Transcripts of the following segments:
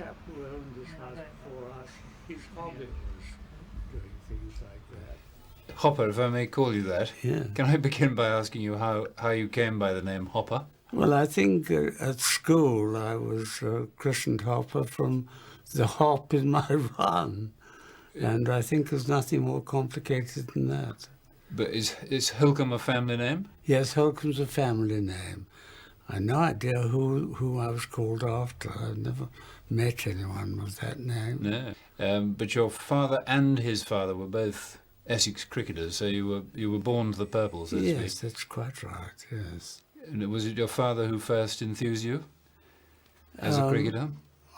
chap who owned this house before us, his hobby was doing things like that. Hopper, if I may call you that. Yeah. Can I begin by asking you how you came by the name Hopper? Well, I think at school I was christened Hopper from the hop in my run. And I think there's nothing more complicated than that. But is Holcomb a family name? Yes, Holcomb's a family name. I had no idea who I was called after. I've never met anyone with that name. No. But your father and his father were both Essex cricketers, so you were born to the purple, so to speak. Yes, that's quite right, yes. And was it your father who first enthused you as a cricketer?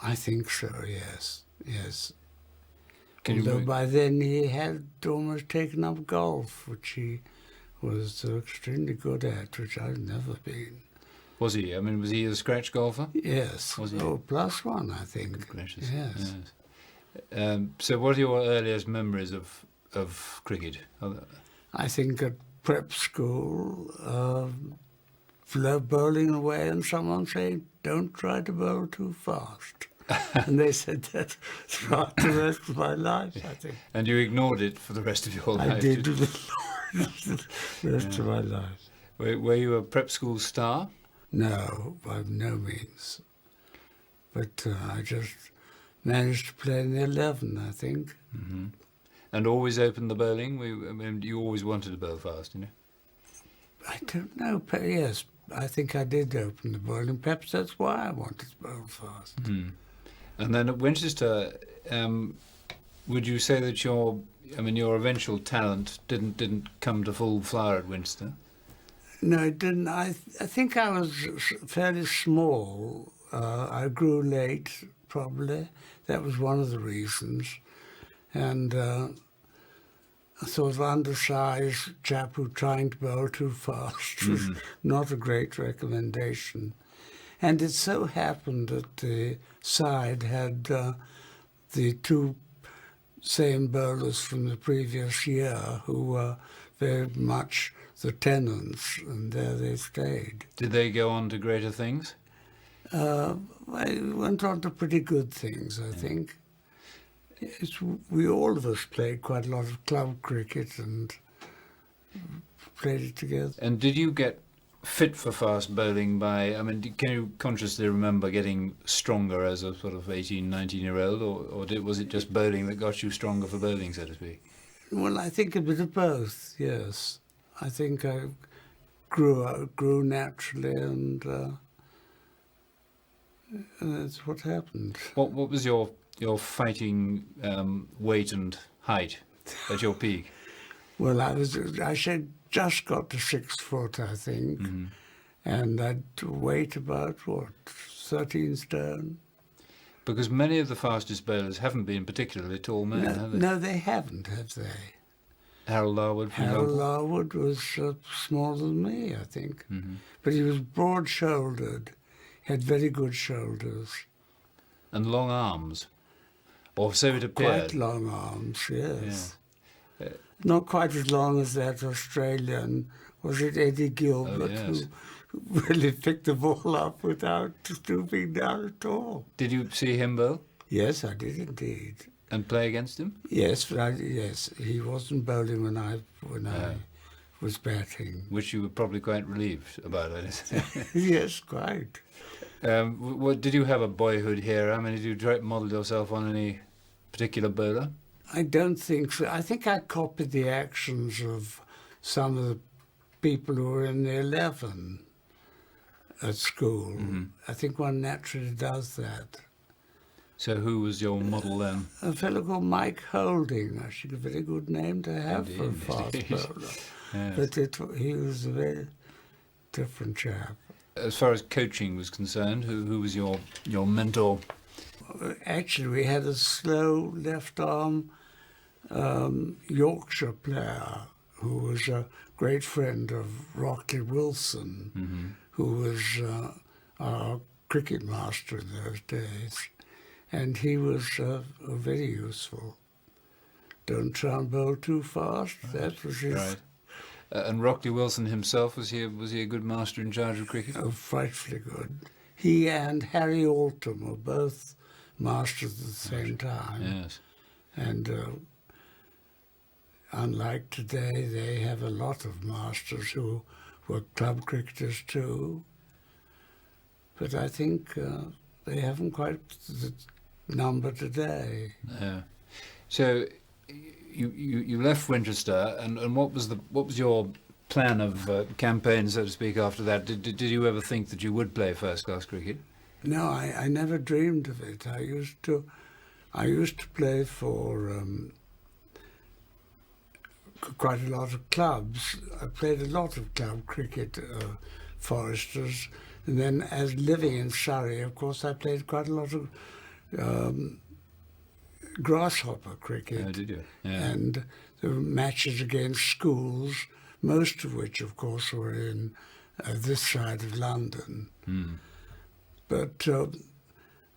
I think so, yes, yes. Can Although by then he had almost taken up golf, which he was extremely good at, which I've never been. Was he? I mean, was he a scratch golfer? Yes. Was he? Oh, +1, I think. Good gracious. Yes. So what are your earliest memories of cricket? I think at prep school, bowling away and someone saying, "Don't try to bowl too fast." And they said that throughout the rest of my life, I think. And you ignored it for the rest of your life? I did the rest of my life. Were you a prep school star? No, by no means. But I just managed to play in the 11, I think. Mm-hmm. And always opened the bowling? I mean, you always wanted to bowl fast, didn't you? I don't know. Yes, I think I did open the bowling. Perhaps that's why I wanted to bowl fast. Mm. And then at Winchester, would you say that your eventual talent didn't come to full flower at Winchester? No, it didn't. I think I was fairly small. I grew late, probably. That was one of the reasons. And a sort of undersized chap who trying to bowl too fast was not a great recommendation. And it so happened that the side had the two same bowlers from the previous year who were very much the tenants, and there they stayed. Did they go on to greater things? They went on to pretty good things, I think. We all of us played quite a lot of club cricket and played it together. And did you get fit for fast bowling can you consciously remember getting stronger as a sort of 18, 19-year-old, or was it just bowling that got you stronger for bowling, so to speak? Well, I think a bit of both, yes. I think I grew naturally, and that's what happened. What was your fighting weight and height at your peak? Well, I said just got to 6 foot, I think, and I'd weight about 13 stone. Because many of the fastest bowlers haven't been particularly tall men, have they? No, they haven't, have they? Harold Larwood, for example? Harold Larwood was smaller than me, I think. But he was broad-shouldered, had very good shoulders. And long arms, or so it appeared. Quite long arms, yes. Yeah. Not quite as long as that Australian, was it Eddie Gilbert, who really picked the ball up without stooping down at all. Did you see him bowl? Yes, I did indeed. And play against him? Yes, yes. He wasn't bowling when I was batting. Which you were probably quite relieved about, it. Yes, quite. Did you have a boyhood hero? I mean, did you try to model yourself on any particular bowler? I don't think so. I think I copied the actions of some of the people who were in the 11 at school. I think one naturally does that. So who was your model then? A fellow called Mike Holding, actually a very good name to have for a fast bowler. Yes. But he was a very different chap. As far as coaching was concerned, who was your mentor? Actually, we had a slow left-arm Yorkshire player who was a great friend of Rockley Wilson, who was our cricket master in those days. And he was very useful. Don't try and bowl too fast. Right. That was his. Right. And Rockley Wilson himself, was he a good master in charge of cricket? Oh, frightfully good. He and Harry Alton were both masters at the same time. Yes. And unlike today, they have a lot of masters who were club cricketers too. But I think they haven't quite the number today. Yeah. So you left Winchester, and what was your plan of campaign, so to speak, after that? Did you ever think that you would play first class cricket? No, I never dreamed of it. I used to play for quite a lot of clubs. I played a lot of club cricket, Foresters, and then as living in Surrey, of course, I played quite a lot of grasshopper cricket. Oh, did you? Yeah. And there were matches against schools, most of which, of course, were in this side of London. Mm. But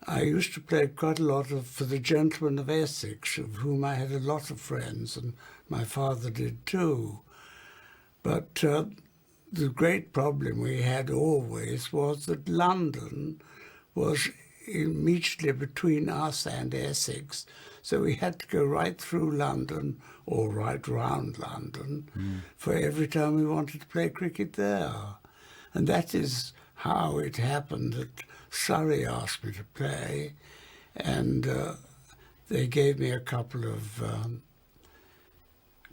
I used to play quite a lot for the gentlemen of Essex, of whom I had a lot of friends, and my father did too. But the great problem we had always was that London was immediately between us and Essex, so we had to go right through London or right round London for every time we wanted to play cricket there. And that is how it happened that Surrey asked me to play, and they gave me a couple of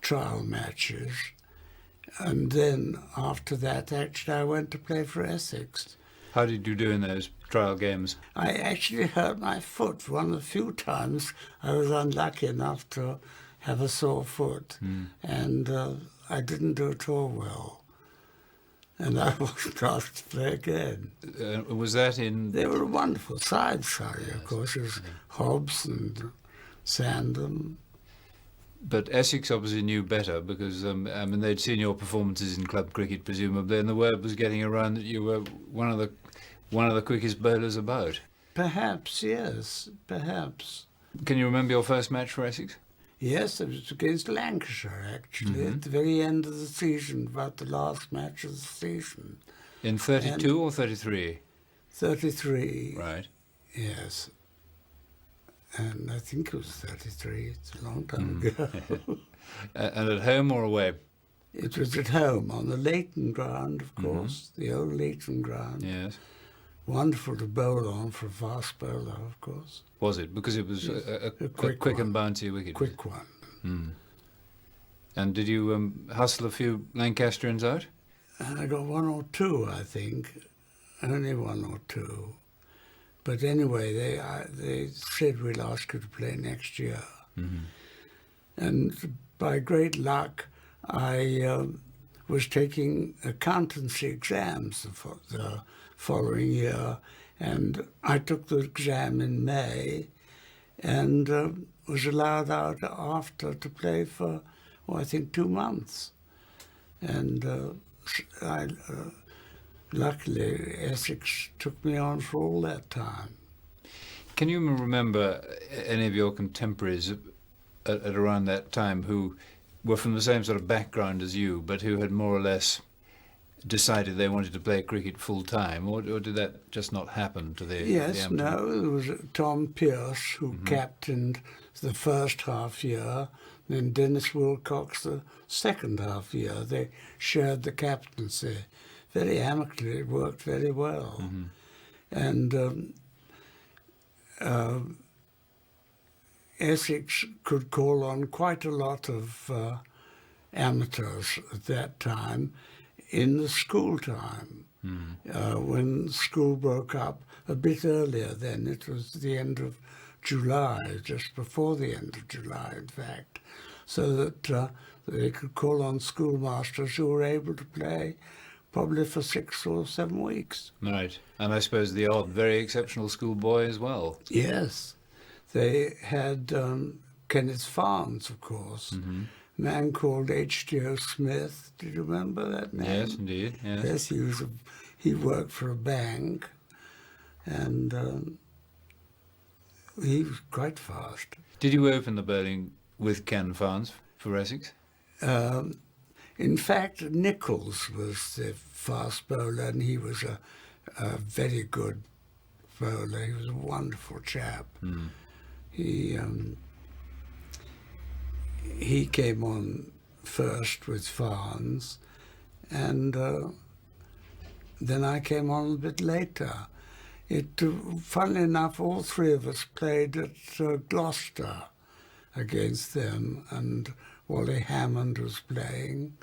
trial matches. And then after that, actually, I went to play for Essex. How did you do in those trial games? I actually hurt my foot. One of the few times I was unlucky enough to have a sore foot, and I didn't do at all well. And I wasn't asked to play again. Was that in... They were a wonderful side, Surrey, of course. It was Hobbs and Sandham. But Essex obviously knew better because, I mean, they'd seen your performances in club cricket, presumably, and the word was getting around that you were one of the quickest bowlers about. Perhaps, yes, perhaps. Can you remember your first match for Essex? Yes, it was against Lancashire, actually, at the very end of the season, about the last match of the season. In 32 or 33? 33. Right. Yes. And I think it was 33. It's a long time ago. And at home or away? It was at home, on the Leighton ground, of course, the old Leighton ground. Yes. Wonderful to bowl on for a fast bowler, of course. Was it? Because it was a quick and bouncy wicket. Quick one. And did you hustle a few Lancastrians out? I got one or two, I think. Only one or two. But anyway, they said we'll ask you to play next year. And by great luck, I was taking accountancy exams the following year, and I took the exam in May and was allowed out after to play for, I think 2 months. And luckily, Essex took me on for all that time. Can you remember any of your contemporaries at around that time who were from the same sort of background as you, but who had more or less decided they wanted to play cricket full time, or did that just not happen to the? Yes, the no. There was Tom Pearce who captained the first half year, then Dennis Wilcox the second half year. They shared the captaincy very amicably. It worked very well, and Essex could call on quite a lot of amateurs at that time in the school time. When school broke up a bit earlier then, it was the end of July, just before the end of July, in fact, so that they could call on schoolmasters who were able to play probably for 6 or 7 weeks. Right. And I suppose the odd, very exceptional schoolboy as well. Yes. They had Kenneth Farnes, of course, a man called H.G.O. Smith. Do you remember that name? Yes, indeed. Yes. Yes, he worked for a bank, and he was quite fast. Did you open the bowling with Ken Farnes for Essex? In fact, Nichols was the fast bowler, and he was a very good bowler. He was a wonderful chap. Mm. He came on first with Farnes, and then I came on a bit later. Funnily enough, all three of us played at Gloucester against them, and Wally Hammond was playing,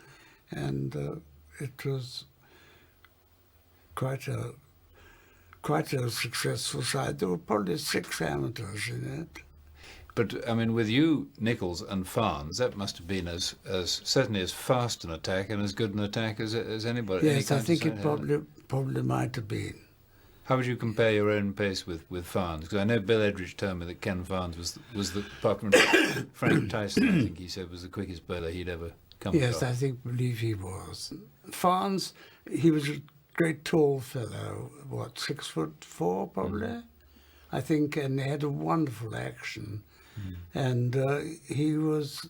and it was quite a successful side. There were probably 6 amateurs in it. But I mean, with you, Nichols and Farnes, that must have been as certainly as fast an attack and as good an attack as anybody. Yes, I think it probably might have been. How would you compare your own pace with Farnes? Because I know Bill Edridge told me that Ken Farnes was the, apart from Frank Tyson, I think he said, was the quickest bowler he'd ever come across. Yes, I believe he was. Farnes, he was a great tall fellow, 6'4" probably, I think, and he had a wonderful action. And he was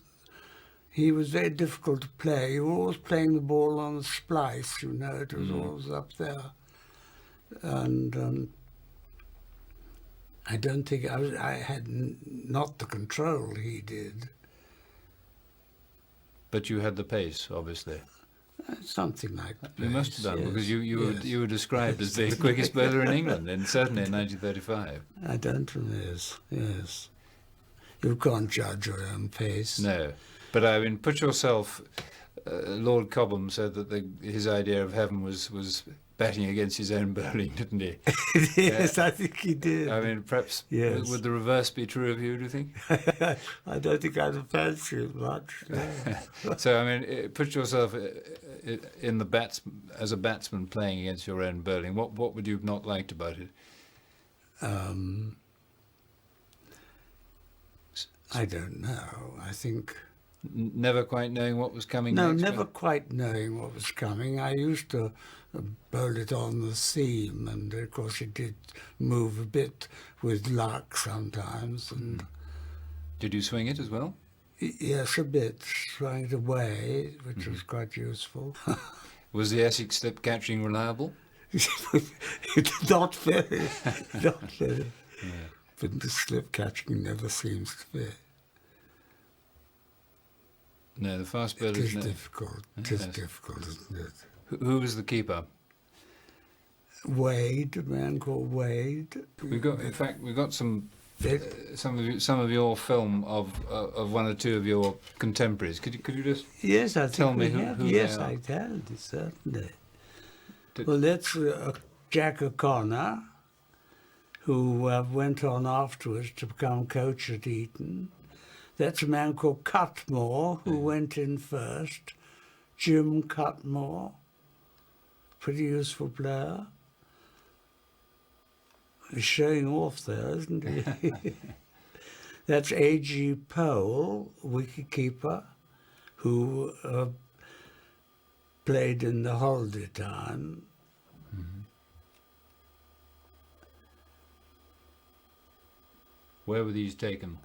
very difficult to play. You were always playing the ball on the splice, you know, it was always up there. And I don't think I had not the control he did. But you had the pace, obviously. Something like that. You must have done, yes, because yes. you were described as the quickest bowler in England, and certainly in 1935. I don't remember, yes. You can't judge your own pace. No, but I mean, put yourself. Lord Cobham said that his idea of heaven was batting against his own bowling, didn't he? Yes, I think he did. I mean, perhaps Yes. would the reverse be true of you? Do you think? I don't think I'd fancy it much. No. So I mean, put yourself in the as a batsman playing against your own bowling. What would you have not liked about it? I don't know. I think... Never quite knowing what was coming No, next? never quite knowing what was coming. I used to bowl it on the seam, and of course it did move a bit with luck sometimes. And Did you swing it as well? yes, a bit, trying it away, which was quite useful. Was the Essex slip catching reliable? Not very, not very. Yeah. But the slip catching never seems to be. No, the fast It bowlers. is difficult. It is difficult, isn't it? Who was the keeper? Wade, a man called Wade. We've got some They- some of your film of one or two of your contemporaries. Could you just Yes, I think tell me we who have. they Yes, are? I can, certainly. Did- Well, that's Jack O'Connor, who went on afterwards to become coach at Eton. That's a man called Cutmore, who went in first. Jim Cutmore, pretty useful player. He's showing off there, isn't he? That's A.G. Powell, wicketkeeper, who played in the holiday time. Where were these taken?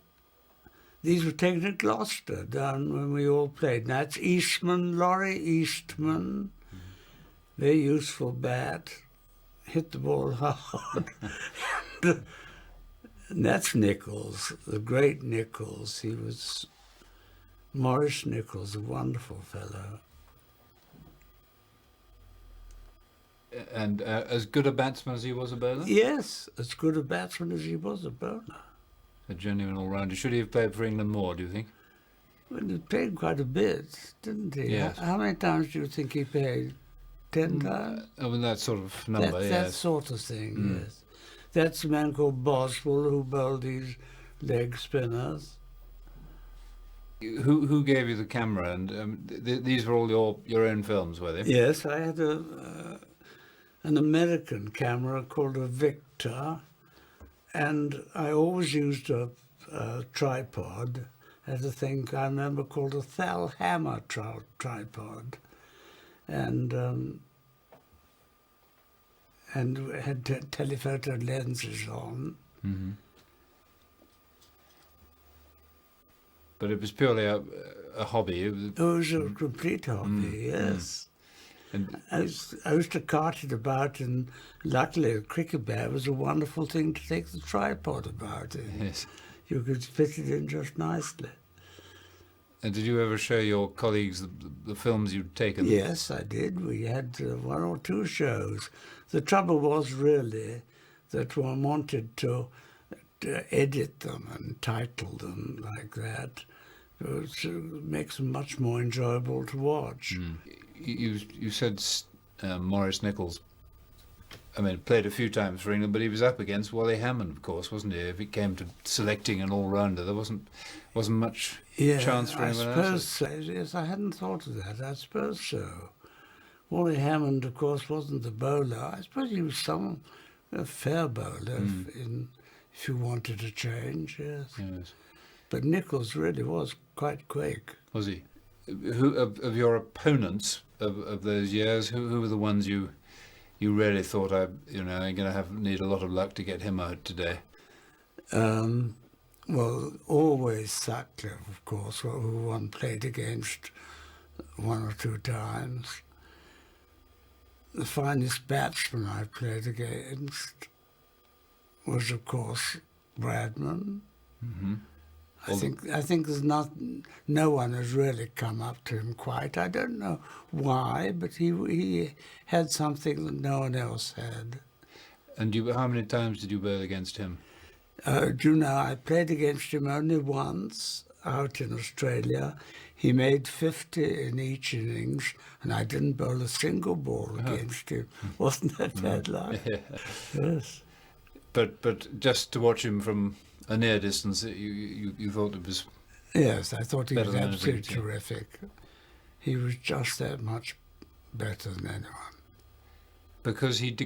These were taken at Gloucester, down when we all played. And that's Eastman, Laurie Eastman, very useful bat, hit the ball hard. And that's Nichols, the great Nichols. He was Maurice Nichols, a wonderful fellow. And as good a batsman as he was a bowler? Yes, as good a batsman as he was a bowler. A genuine all-rounder. Should he have played for England more, do you think? Well, he played quite a bit, didn't he? Yes. How many times do you think he played? 10 times? I mean, that sort of number, That yes. sort of thing, yes. That's a man called Boswell who bowled these leg spinners. Who gave you the camera? And these were all your own films, were they? Yes, I had an American camera called a Victor, and I always used a tripod. Had a thing I remember called a Thal Hammer tripod, and had telephoto lenses on. Mm-hmm. But it was purely a hobby. It was a complete hobby, yes. And I used to cart it about, and luckily a cricket bat was a wonderful thing to take the tripod about in. yes. You could fit it in just nicely. And did you ever show your colleagues the films you'd taken? Yes, I did. We had one or two shows. The trouble was really that one wanted to edit them and title them like that. It makes them much more enjoyable to watch. You said Maurice Nichols, I mean, played a few times for England, but he was up against Wally Hammond, of course, wasn't he? If it came to selecting an all-rounder, there wasn't much chance for anyone else. I suppose so. Yes, I hadn't thought of that. I suppose so. Wally Hammond, of course, wasn't the bowler. I suppose he was a fair bowler if you wanted to change, yes. Yes. But Nichols really was quite quick. Was he? Who of your opponents of those years, who were the ones you really thought, I'm going to need a lot of luck to get him out today? Well, always Sutcliffe, of course, who one played against one or two times. The finest batsman I played against was, of course, Bradman. Mm-hmm. I think there's no one has really come up to him quite. I don't know why, but he had something that no one else had. And how many times did you bowl against him? Do you know, I played against him only once out in Australia. He made 50 in each innings, and I didn't bowl a single ball against him. Wasn't that bad luck? Yeah. Yes. But just to watch him from a near distance, you thought it was... Yes, I thought he was better than absolutely anything, terrific. He was just that much better than anyone. Because he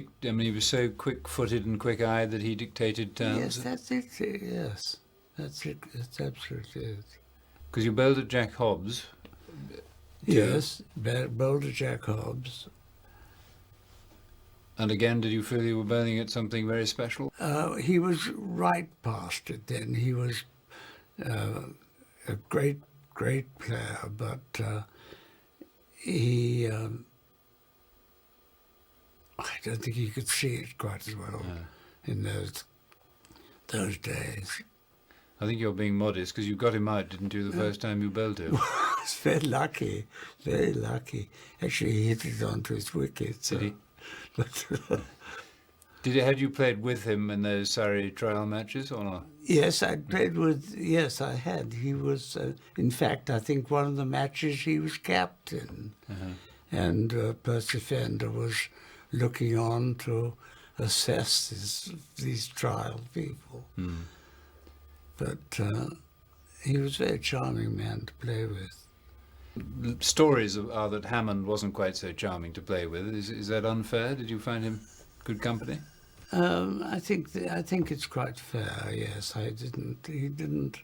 was so quick-footed and quick-eyed that he dictated terms. Yes, that's it. Yes, that's it. That's absolutely it. Because you bowled at Jack Hobbs. Yes, bowled at Jack Hobbs. And again, did you feel you were bowling at something very special? He was right past it then. He was a great player, but he... I don't think he could see it quite as well in those days. I think you're being modest because you got him out, didn't you, the first time you bowled him? I was very lucky, very lucky. Actually, he hit it onto his wicket. So. Did he? But, Had you played with him in those Surrey trial matches or not? yes, I played with. Yes, I had. He was, in fact, I think one of the matches he was captain, and Percy Fender was looking on to assess these trial people. But he was a very charming man to play with. Stories are that Hammond wasn't quite so charming to play with. Is that unfair? Did you find him good company? I think it's quite fair. Yes, he didn't.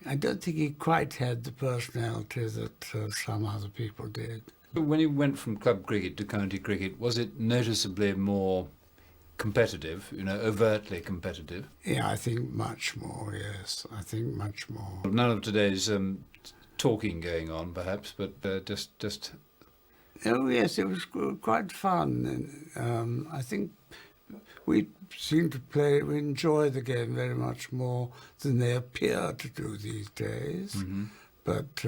I don't think he quite had the personality that some other people did. When you went from club cricket to county cricket, was it noticeably more competitive, overtly competitive? Yeah, I think much more, yes. I think much more. None of today's talking going on, perhaps, but just... Oh, yes, it was quite fun. And, I think we seem to we enjoy the game very much more than they appear to do these days. Mm-hmm. But...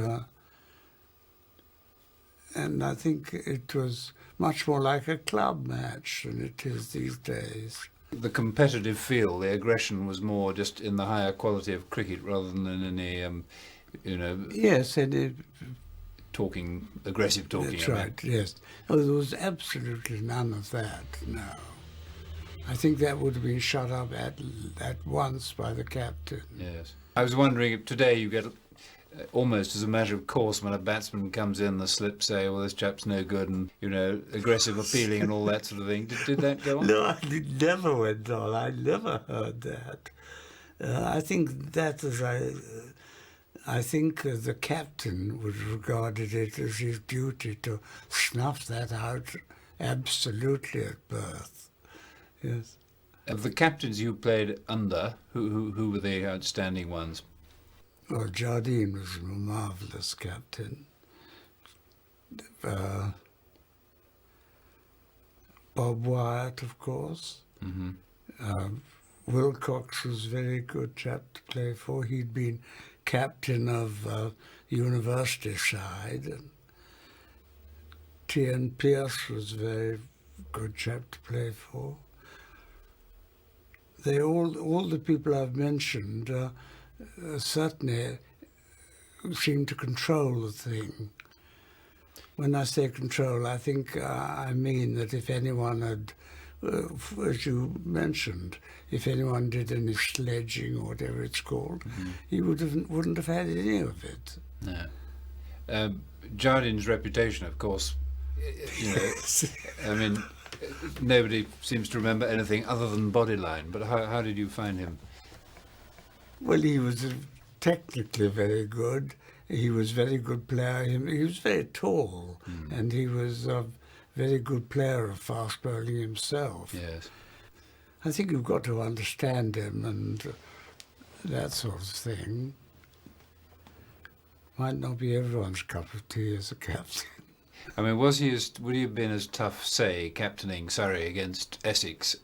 and I think it was much more like a club match than it is these days. The competitive feel, the aggression was more just in the higher quality of cricket rather than in any, Yes, and aggressive talking. That's right, yes. Oh, there was absolutely none of that, no. I think that would have been shut up at once by the captain. Yes. I was wondering if today you get... almost as a matter of course, when a batsman comes in, the slips say, well, this chap's no good, and, aggressive appealing and all that sort of thing. Did that go on? No, it never went on. I never heard that. I think I think the captain would have regarded it as his duty to snuff that out absolutely at birth. Yes. Of the captains you played under, who were the outstanding ones? Well, Jardine was a marvellous captain. Bob Wyatt, of course. Hmm. Wilcox was a very good chap to play for. He'd been captain of the university side. And T.N. Pierce was a very good chap to play for. They all the people I've mentioned certainly seem to control the thing. When I say control, I think I mean that if anyone had, as you mentioned, if anyone did any sledging or whatever it's called, he wouldn't have had any of it. No. Jardine's reputation, of course, you know, I mean, nobody seems to remember anything other than Bodyline, but how did you find him? Well, he was technically very good. He was a very good player. He was very tall, and he was a very good player of fast bowling himself. Yes. I think you've got to understand him and that sort of thing. Might not be everyone's cup of tea as a captain. I mean, would he have been as tough, say, captaining Surrey against Essex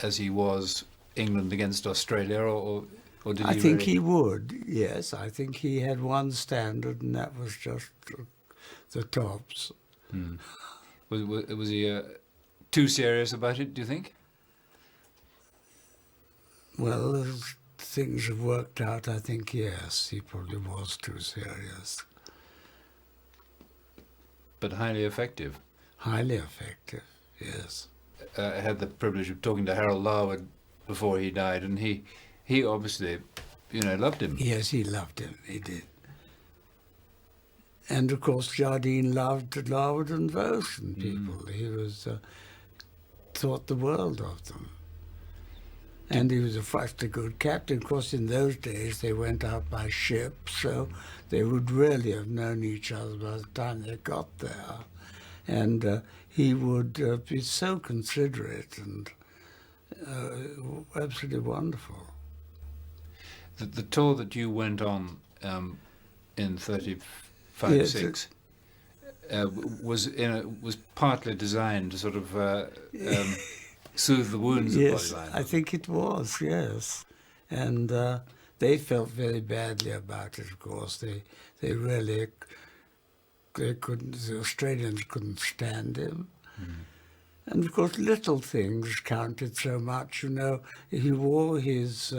as he was England against Australia, or did he I think really... he would, yes. I think he had one standard, and that was just the tops. Was he too serious about it, do you think? Well, as things have worked out, I think, yes, he probably was too serious. But highly effective. Highly effective, yes. I had the privilege of talking to Harold Larwood before he died, and he obviously, you know, loved him. Yes, he loved him, he did. And of course, Jardine loved Larwood and Vos and people. He was thought the world of them. And he was a frightfully good captain. Of course, in those days, they went out by ship, so they would really have known each other by the time they got there. And he would be so considerate and absolutely wonderful. The tour that you went on in 35, Yes, 6 was partly designed to sort of soothe the wounds of Yes, Bodyline. I think it was, yes. And they felt very badly about it, of course. They really, they couldn't, the Australians couldn't stand him. And of course, little things counted so much. You know, he wore his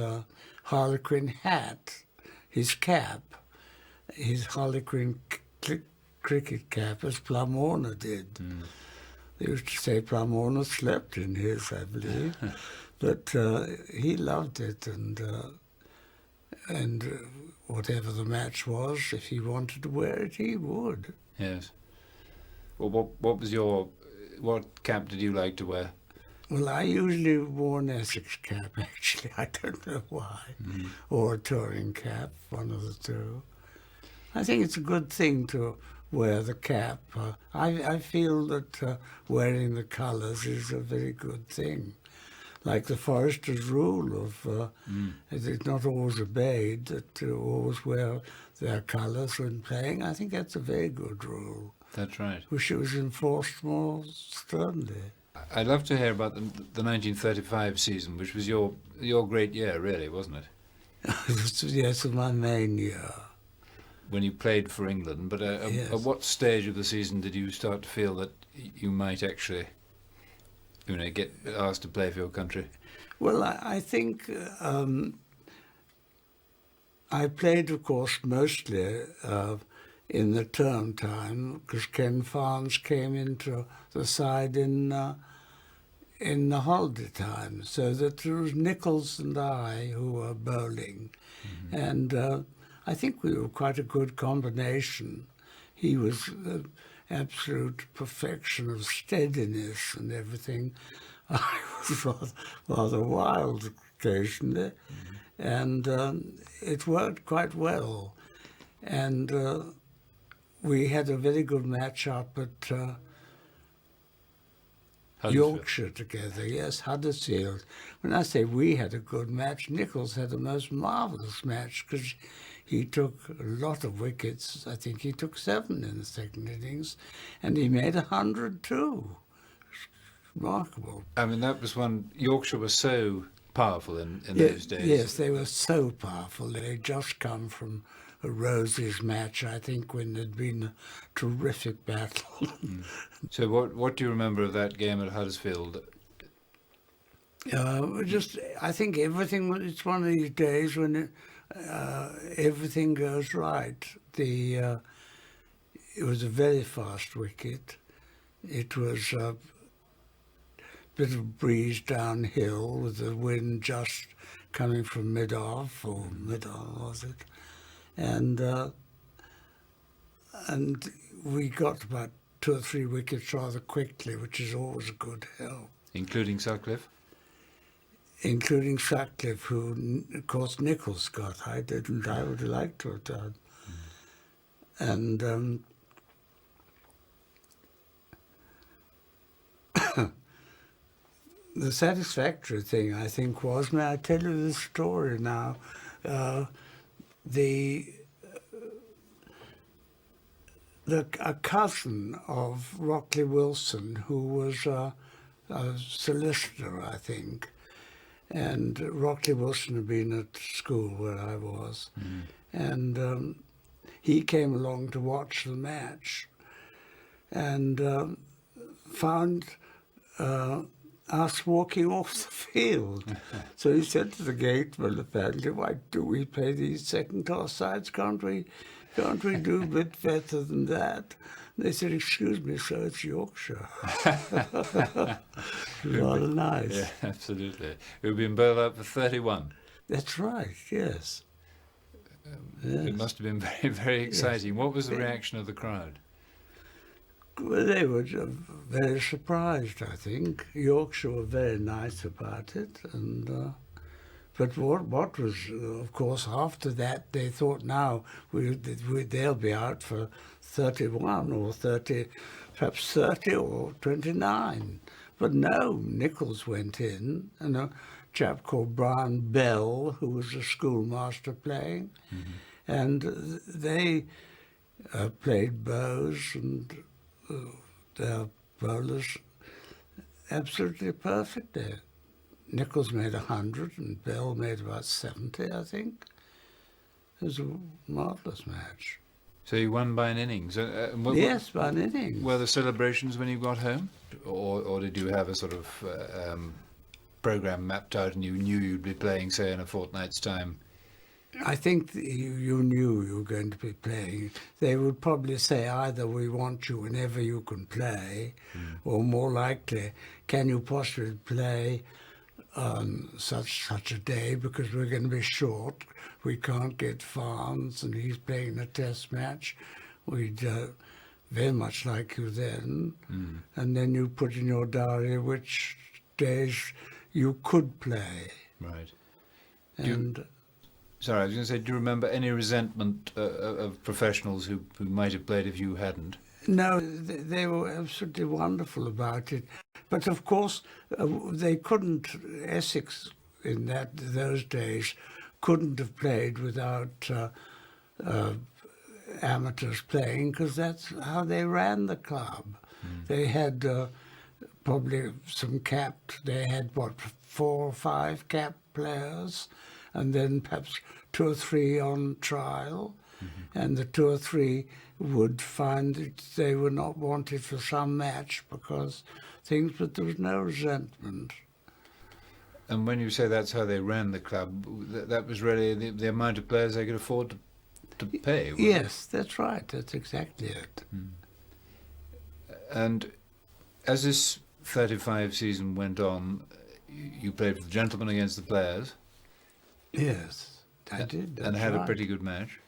harlequin hat, his cap, his harlequin cricket cap, as Plumorna did. They used to say Plumorna slept in his, I believe. But he loved it, and whatever the match was, if he wanted to wear it, he would. Yes. Well, what cap did you like to wear? Well, I usually wore an Essex cap, actually. I don't know why. Or a touring cap, one of the two. I think it's a good thing to wear the cap. I feel that wearing the colours is a very good thing. Like the Forester's rule of, it's not always obeyed, to always wear their colours when playing. I think that's a very good rule. That's right. Wish it was enforced more sternly. I'd love to hear about the 1935 season, which was your great year, really, wasn't it? Yes, it was my main year. When you played for England, but Yes. at what stage of the season did you start to feel that you might actually, you know, get asked to play for your country? Well, I think I played, of course, mostly in the term time, because Ken Farnes came into the side in the holiday time, so that it was Nichols and I who were bowling, and I think we were quite a good combination. He was absolute perfection of steadiness and everything. I was rather wild occasionally, and it worked quite well. And we had a very good match up at Yorkshire together, yes, Huddersfield. When I say we had a good match, Nichols had a most marvellous match because he took a lot of wickets. I think he took 7 in the second innings, and he made 100 too. remarkable. I mean, that was one. Yorkshire was so powerful in those days. Yes, they were so powerful. They'd just come from a Roses match, I think, when there'd been a terrific battle. So what do you remember of that game at Huddersfield? I think everything. It's one of these days when everything goes right. It was a very fast wicket. It was a bit of breeze downhill with the wind just coming from mid-off, or mid-on was it, and we got about 2 or 3 wickets rather quickly, which is always a good help. Including Sutcliffe? Including Sutcliffe, who, of course, Nichols got. I didn't. I would have liked to have done. And the satisfactory thing, I think, was, may I tell you this story now? A cousin of Rockley Wilson, who was a solicitor, I think, and Rockley Wilson had been at school where I was, and he came along to watch the match, and found us walking off the field. So he said to the gateman, apparently, "Why do we play these second-class sides? Can't we do a bit better than that?" They said, "Excuse me, sir, it's Yorkshire." Rather nice. Yeah, absolutely. We've been bowled up for 31. That's right, yes. Yes. It must have been very, very exciting. What was the reaction of the crowd? Well, they were very surprised, I think. Yorkshire were very nice about it, and but what was, of course, after that, they thought now they'll be out for 31 or 30, perhaps 30 or 29. But no, Nichols went in, and a chap called Brian Bell, who was a schoolmaster playing, and they played bows, and their bowlers absolutely perfect there. Nichols made 100 and Bell made about 70, I think. It was a marvellous match. So you won by an innings? Yes, by an innings. Were there celebrations when you got home? Or did you have a sort of programme mapped out and you knew you'd be playing, say, in a fortnight's time? I think you knew you were going to be playing. They would probably say either we want you whenever you can play, or more likely, can you possibly play on such a day, because we're going to be short. We can't get Farnes and he's playing a test match. We'd very much like you then. And then you put in your diary which days you could play. Right. And sorry, I was going to say, do you remember any resentment of professionals who might have played if you hadn't? no, they were absolutely wonderful about it. But of course, they couldn't, Essex in those days, couldn't have played without amateurs playing, because that's how they ran the club. They had probably some capped, they had 4 or 5 capped players, and then perhaps 2 or 3 on trial, and the 2 or 3 would find that they were not wanted for some match because things, but there was no resentment. And when you say that's how they ran the club, that was really the amount of players they could afford to pay? Yes, that's right. That's exactly it. And as this 35 season went on, you played for the gentlemen against the players. Yes, I did. And had a pretty good match.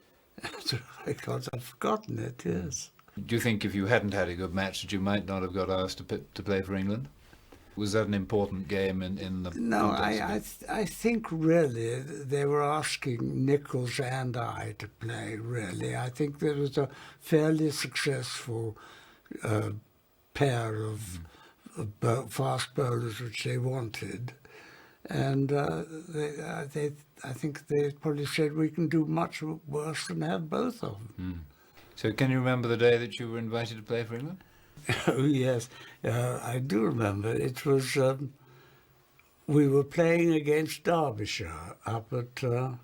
Because I've forgotten it, yes. Do you think if you hadn't had a good match that you might not have got asked to play for England? Was that an important game in the... No, I think really they were asking Nichols and I to play, really. I think there was a fairly successful pair of fast bowlers which they wanted. And I think they probably said we can do much worse than have both of them. So can you remember the day that you were invited to play for England? Oh, yes. I do remember. It was, we were playing against Derbyshire up at, I've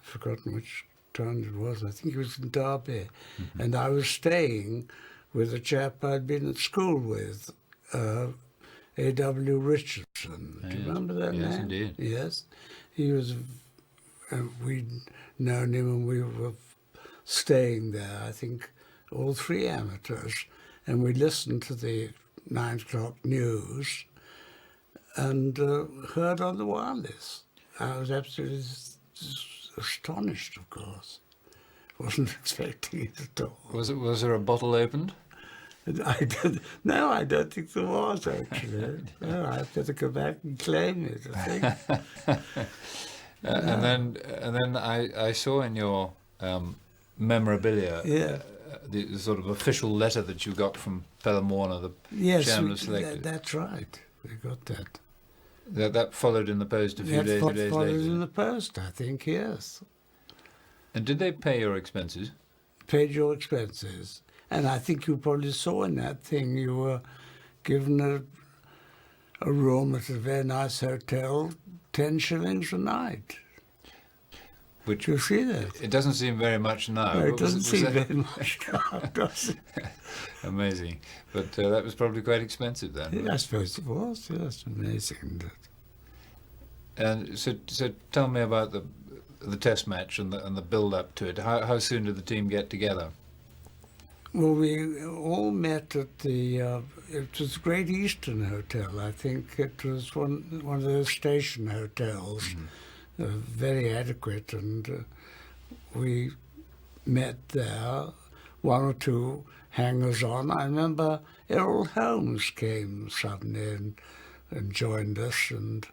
forgotten which town it was. I think it was in Derby. Mm-hmm. And I was staying with a chap I'd been at school with, A.W. Richardson. Do you remember that name? Yes, indeed. Yes. He was, we'd known him and we were staying there, I think, all three amateurs. And we listened to the 9 o'clock news and heard on the wireless. I was absolutely astonished, of course. Wasn't expecting it at all. Was there a bottle opened? No, I don't think there was, actually. No, I'd better go back and claim it, I think. And then I saw in your memorabilia the sort of official letter that you got from Pelham Warner, the chairman of selected. That's right. We got that. That followed in the post a few days later. Followed in the post, I think, yes. And did they pay your expenses? Paid your expenses. And I think you probably saw in that thing you were given a room at a very nice hotel, 10 shillings a night. Which you see that? It doesn't seem very much now. No, it doesn't seem very much now, does it? Amazing. But that was probably quite expensive then. Yeah, I suppose it was. Yes, amazing. And so tell me about the test match and the build up to it. How soon did the team get together? Well, we all met at the, it was Great Eastern Hotel, I think. It was one of those station hotels, very adequate, and we met there, 1 or 2 hangers-on. I remember Errol Holmes came suddenly and joined us, and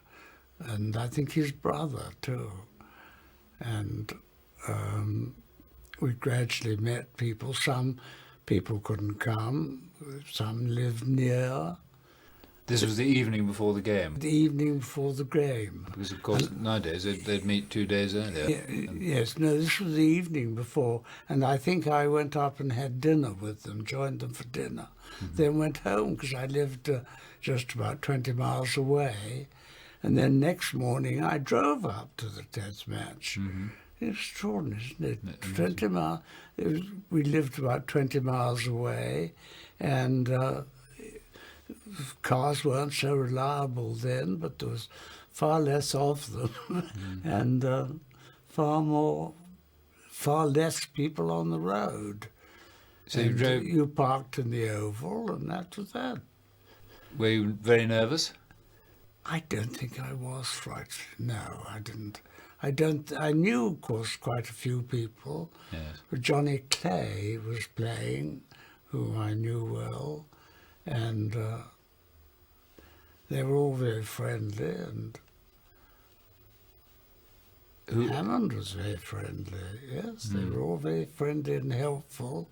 I think his brother too. And we gradually met people. Some people couldn't come, some lived near. This was the evening before the game? The evening before the game. Because, of course, nowadays they'd meet 2 days earlier. Yes, no, this was the evening before, and I think I went up and had dinner with them, joined them for dinner, then went home because I lived just about 20 miles away, and then next morning I drove up to the test match. Extraordinary, isn't it? 20 miles. We lived about 20 miles away, and cars weren't so reliable then, but there was far less of them, and far less people on the road. So you parked in the Oval, and that was that. Were you very nervous? I don't think I was frightened. No, I didn't. I knew, of course, quite a few people. Yes. Johnny Clay was playing, who I knew well, and they were all very friendly, and Hammond was very friendly, yes. They were all very friendly and helpful.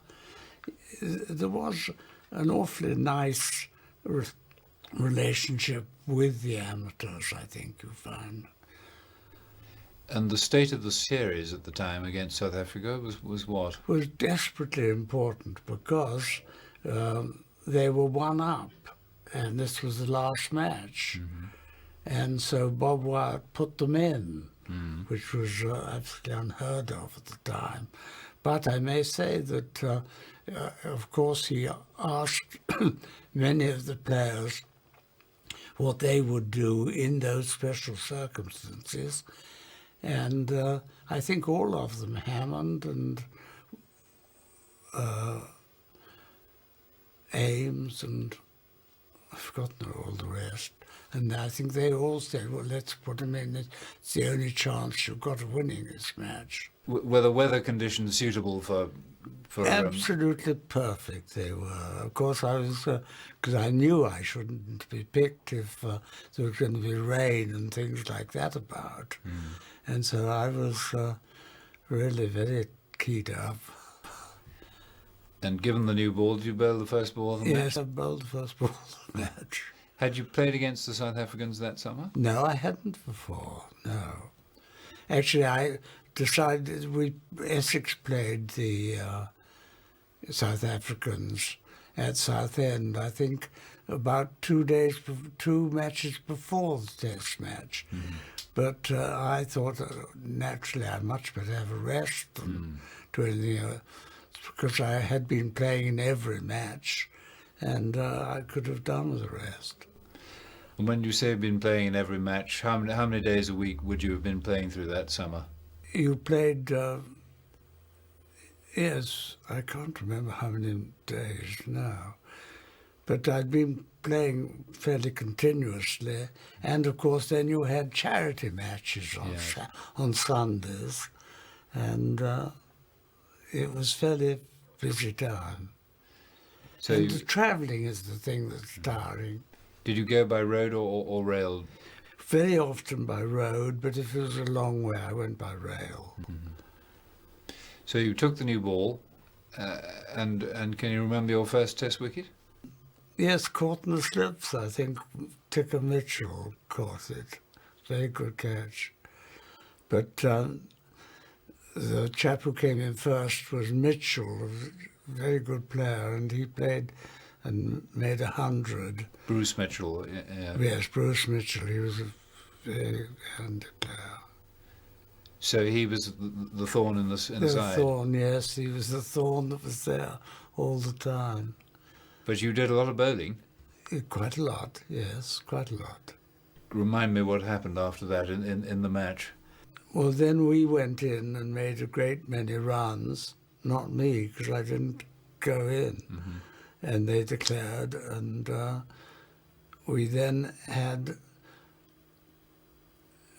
There was an awfully nice relationship with the amateurs, I think, you find. And the state of the series at the time against South Africa was what? Was desperately important because they were 1 up, and this was the last match. And so Bob Wyatt put them in, which was absolutely unheard of at the time. But I may say that, of course, he asked many of the players what they would do in those special circumstances. And I think all of them, Hammond and Ames and I've forgotten all the rest. And I think they all said, well, let's put him in. It's the only chance you've got of winning this match. Were the weather conditions suitable for Absolutely perfect they were. Of course, I was, because I knew I shouldn't be picked if there was going to be rain and things like that about. And so I was really very keyed up. And given the new ball, did you bowl the first ball of the match? Yes, I bowled the first ball of the match. Had you played against the South Africans that summer? No, I hadn't before, no. Actually, I decided Essex played the South Africans, at Southend, I think about 2 matches before the Test match. But I thought, naturally, I'd much better have a rest than do anything else, because I had been playing in every match, and I could have done with a rest. And when you say you've been playing in every match, how many days a week would you have been playing through that summer? You played, yes, I can't remember how many days now, but I'd been playing fairly continuously, and of course then you had charity matches on Sundays, and it was fairly busy time. So and the travelling is the thing that's tiring. Did you go by road or rail? Very often by road, but if it was a long way, I went by rail. So you took the new ball, and can you remember your first Test wicket? Yes, caught in the slips, I think. Ticker Mitchell caught it. Very good catch. But the chap who came in first was Mitchell, a very good player, and he played and made 100. Bruce Mitchell, yeah. Yes, Bruce Mitchell. He was a very handy player. So he was the thorn in the side? The thorn, yes. He was the thorn that was there all the time. But you did a lot of bowling? Quite a lot, yes, quite a lot. Remind me what happened after that in the match. Well, then we went in and made a great many runs. Not me, because I didn't go in. And they declared, and we then had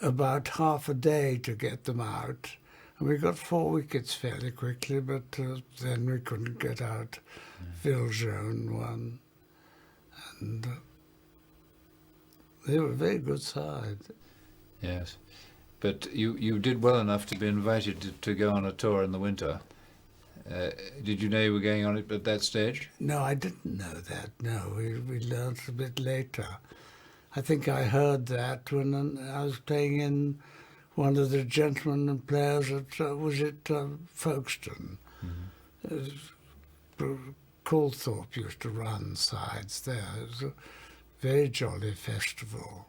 about half a day to get them out. And we got 4 wickets fairly quickly, but then we couldn't get out. Viljoen won. And they were a very good side. Yes. But you did well enough to be invited to go on a tour in the winter. Did you know you were going on it at that stage? No, I didn't know that. No, we learned a bit later. I think I heard that when I was playing in one of the gentlemen players at, Folkestone. Coulthorpe used to run sides there. It was a very jolly festival.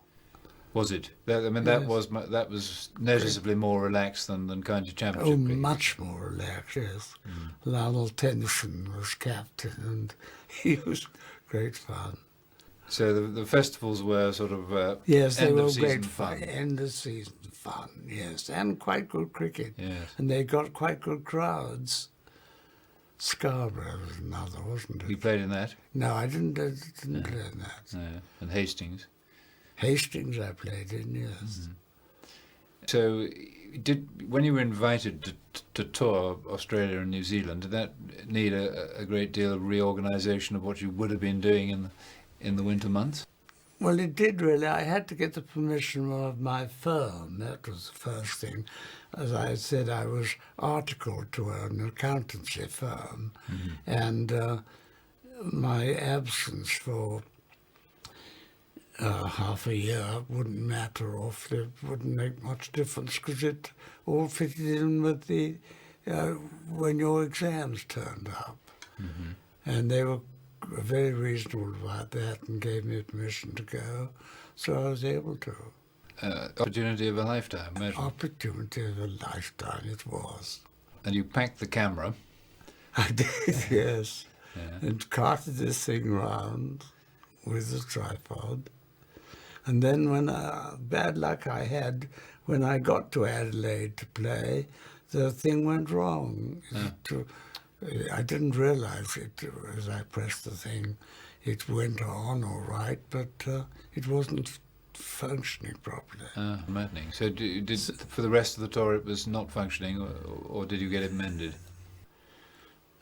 Was it? That Yes. that was noticeably more relaxed than County Championship. Oh, cricket. much more relaxed, yes. Lionel Tennyson was captain, and he was great fun. So the festivals were sort of Yes, they end were of season great fun. End of season fun, yes, and quite good cricket. Yes. And they got quite good crowds. Scarborough was another, wasn't it? You played in that? No, I didn't play in that. No. And Hastings. Hastings I played in, yes. So, when you were invited to tour Australia and New Zealand, did that need a great deal of reorganisation of what you would have been doing in the winter months? Well, it did really. I had to get the permission of my firm. That was the first thing. As I said, I was articled to an accountancy firm, and my absence for half a year wouldn't matter awfully. It wouldn't make much difference because it all fitted in with the when your exams turned up. And they were very reasonable about that and gave me permission to go, so I was able to. Opportunity of a lifetime, imagine. Opportunity of a lifetime it was. And you packed the camera. I did, yes. Yeah. And carted this thing round with a tripod. And then when bad luck I had, when I got to Adelaide to play, the thing went wrong. I didn't realise it as I pressed the thing. It went on all right, but it wasn't functioning properly. Maddening. So for the rest of the tour it was not functioning, or did you get it mended?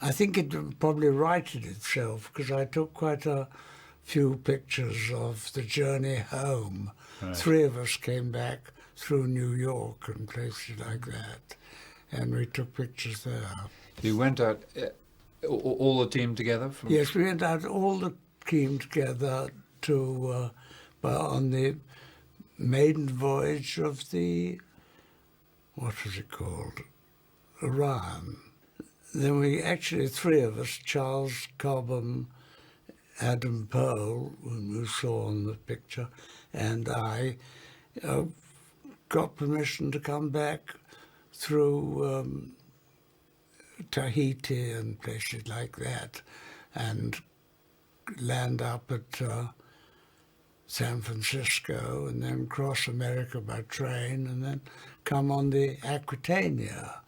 I think it probably righted itself because I took quite a few pictures of the journey home. Right. 3 of us came back through New York and places like that, and we took pictures there. You went out, all the team together? Yes, we went out all the team together to on the maiden voyage of the, what was it called? Orion. Then we actually, 3 of us, Charles Cobham, Adam Pole, whom you saw on the picture, and I got permission to come back through Tahiti and places like that, and land up at San Francisco, and then cross America by train, and then come on the Aquitania,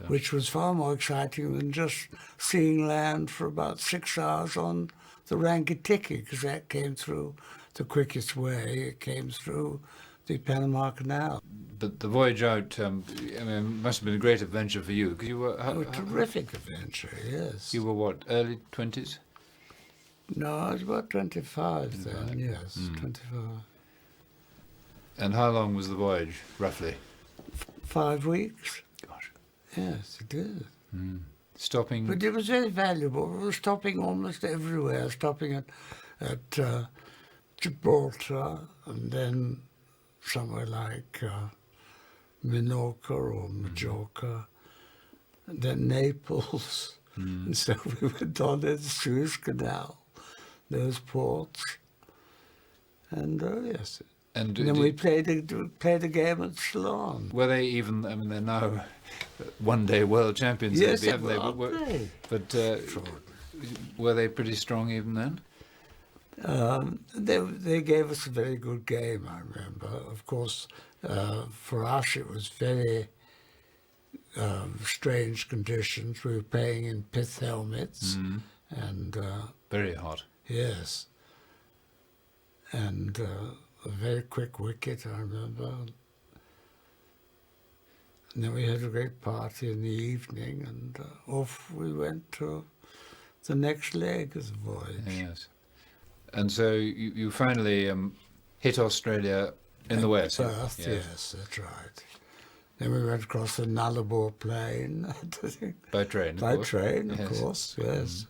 which was far more exciting than just seeing land for about 6 hours on the Rangitiki, because that came through the quickest way. It came through the Panama Canal. But the voyage out, I mean, it must have been a great adventure for you, because you were... A terrific adventure, yes. You were what, early 20s? No, I was about 25 then, yes, 25. And how long was the voyage, roughly? 5 weeks. Gosh. Yes, it did. Stopping... But it was very valuable. We were stopping almost everywhere, stopping at Gibraltar, and then somewhere like Minorca or Majorca, and then Naples. And so we went on to the Suez Canal, those ports, and yes. And then we played a game at Ceylon. Were they even? I mean, they're now one-day world champions. Yes, haven't they they? were. But were they pretty strong even then? They gave us a very good game, I remember. Of course, for us it was very strange conditions. We were playing in pith helmets, and very hot. Yes, and a very quick wicket, I remember. And then we had a great party in the evening, and off we went to the next leg of the voyage. Yes. And so you finally hit Australia in the west. Perth, yes, that's right. Then we went across the Nullarbor Plain. By train, of course. By train, of course, yes.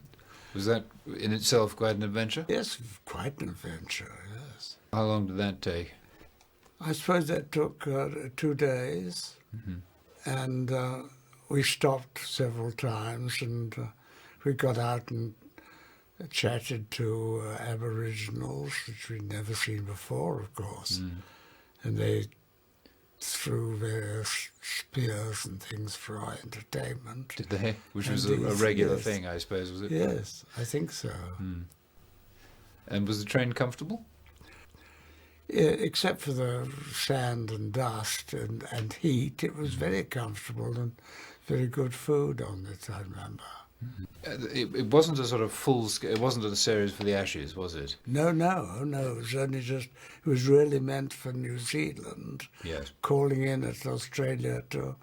Was that in itself quite an adventure? Yes, quite an adventure, yes. How long did that take? I suppose that took 2 days, and we stopped several times, and we got out and chatted to Aboriginals, which we'd never seen before, of course. And they threw various spears and things for our entertainment. Did they? Which was a regular thing, I suppose, was it? Yes, I think so. And was the train comfortable? Except for the sand and dust and heat, it was very comfortable, and very good food on it, I remember. It wasn't a sort of full-scale, it wasn't a series for the Ashes, was it? No, it was only just, it was really meant for New Zealand. Yes. Calling in at Australia to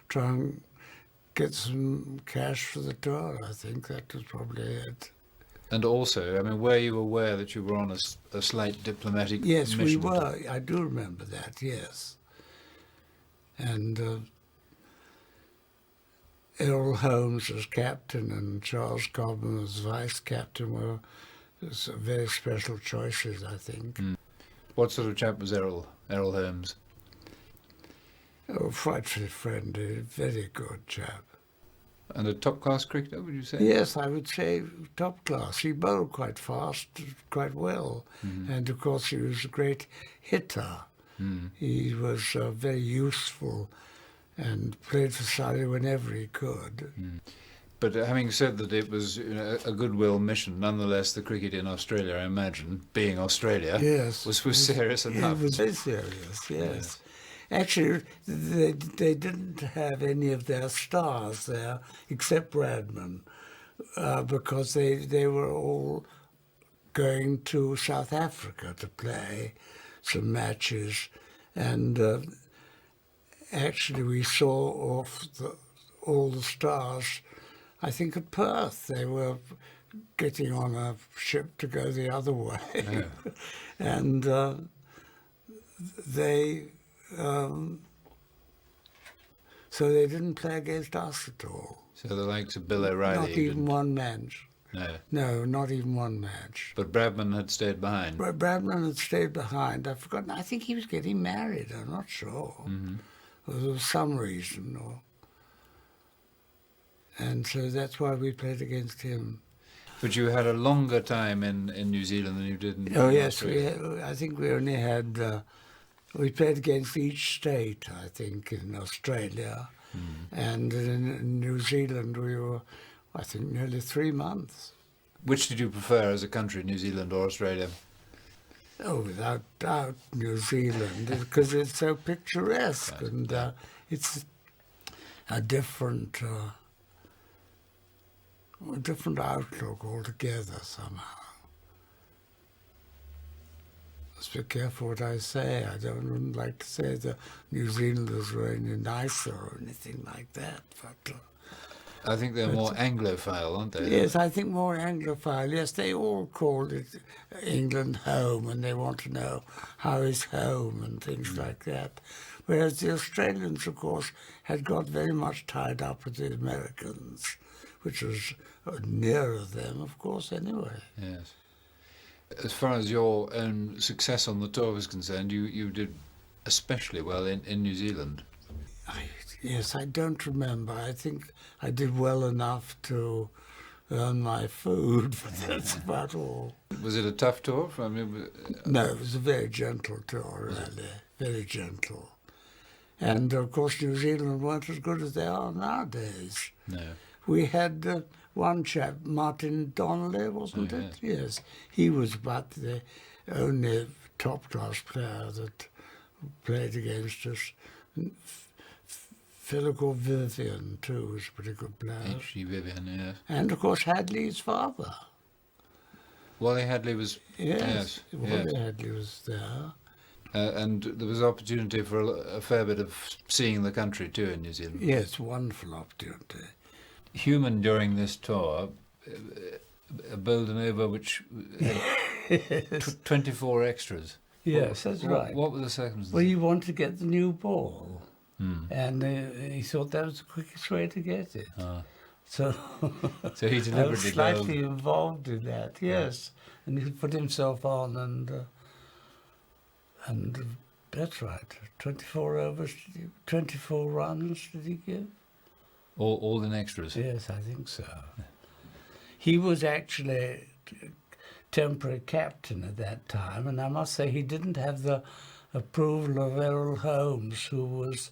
try and get some cash for the tour. I think that was probably it. And also, I mean, were you aware that you were on a slight diplomatic mission? Yes, we were. I do remember that, yes. And Errol Holmes as captain and Charles Cobham as vice captain were very special choices, I think. What sort of chap was Errol Holmes? Oh, frightfully friendly, very good chap. And a top-class cricketer, would you say? Yes, I would say top class. He bowled quite fast, quite well. And of course he was a great hitter. He was very useful and played for Surrey whenever he could. But having said that it was a goodwill mission, nonetheless the cricket in Australia, I imagine, being Australia, was serious enough. It was very serious, yes. Actually, they didn't have any of their stars there, except Bradman, because they were all going to South Africa to play some matches. And actually we saw off all the stars, I think at Perth. They were getting on a ship to go the other way. Yeah. And so they didn't play against us at all. So the likes of Bill O'Reilly... Not even one match. No. No, not even one match. But Bradman had stayed behind. Bradman had stayed behind. I've forgotten. I think he was getting married. I'm not sure. There was some reason. And so that's why we played against him. But you had a longer time in New Zealand than you did in Oh yes, Australia. I think we only had we played against each state. I think in Australia, and in New Zealand we were, I think, nearly 3 months. Which did you prefer as a country, New Zealand or Australia? Oh, without doubt, New Zealand, because it's so picturesque, Right, and yeah. it's a different outlook altogether somehow. Just be careful what I say. I wouldn't like to say the New Zealanders were any nicer or anything like that, but. I think they're more Anglophile, aren't they? Yes, I think more Anglophile. Yes, they all call it England home, and they want to know how is home and things like that. Whereas the Australians, of course, had got very much tied up with the Americans, which was nearer them, of course, anyway. Yes. As far as your own success on the tour was concerned, you did especially well in New Zealand. Yes, I don't remember. I think I did well enough to earn my food, but that's about all. Was it a tough tour? I mean, No, it was a very gentle tour, really. Very gentle. And, of course, New Zealand weren't as good as they are nowadays. no. We had one chap, Martin Donnelly, wasn't it? Yes. He was about the only top-class player that played against us. Fellow called Vivian, too, was a pretty good player. H.G. Vivian, yes. And, of course, Hadley's father. Wally Hadley was... Yes, Wally yes. Hadley was there. And there was opportunity for a fair bit of seeing the country, too, in New Zealand. Yes, wonderful opportunity. Human during this tour bowled an over which had 24 extras. Yes, that's right. What were the circumstances? Well, you want to get the new ball. And he thought that was the quickest way to get it. So, So he I was deliberately slightly bowled. involved in that, yes. And he put himself on, and that's right. 24 overs, 24 runs did he give? All in extras. Yes, I think so. He was actually temporary captain at that time, and I must say he didn't have the approval of Errol Holmes, who was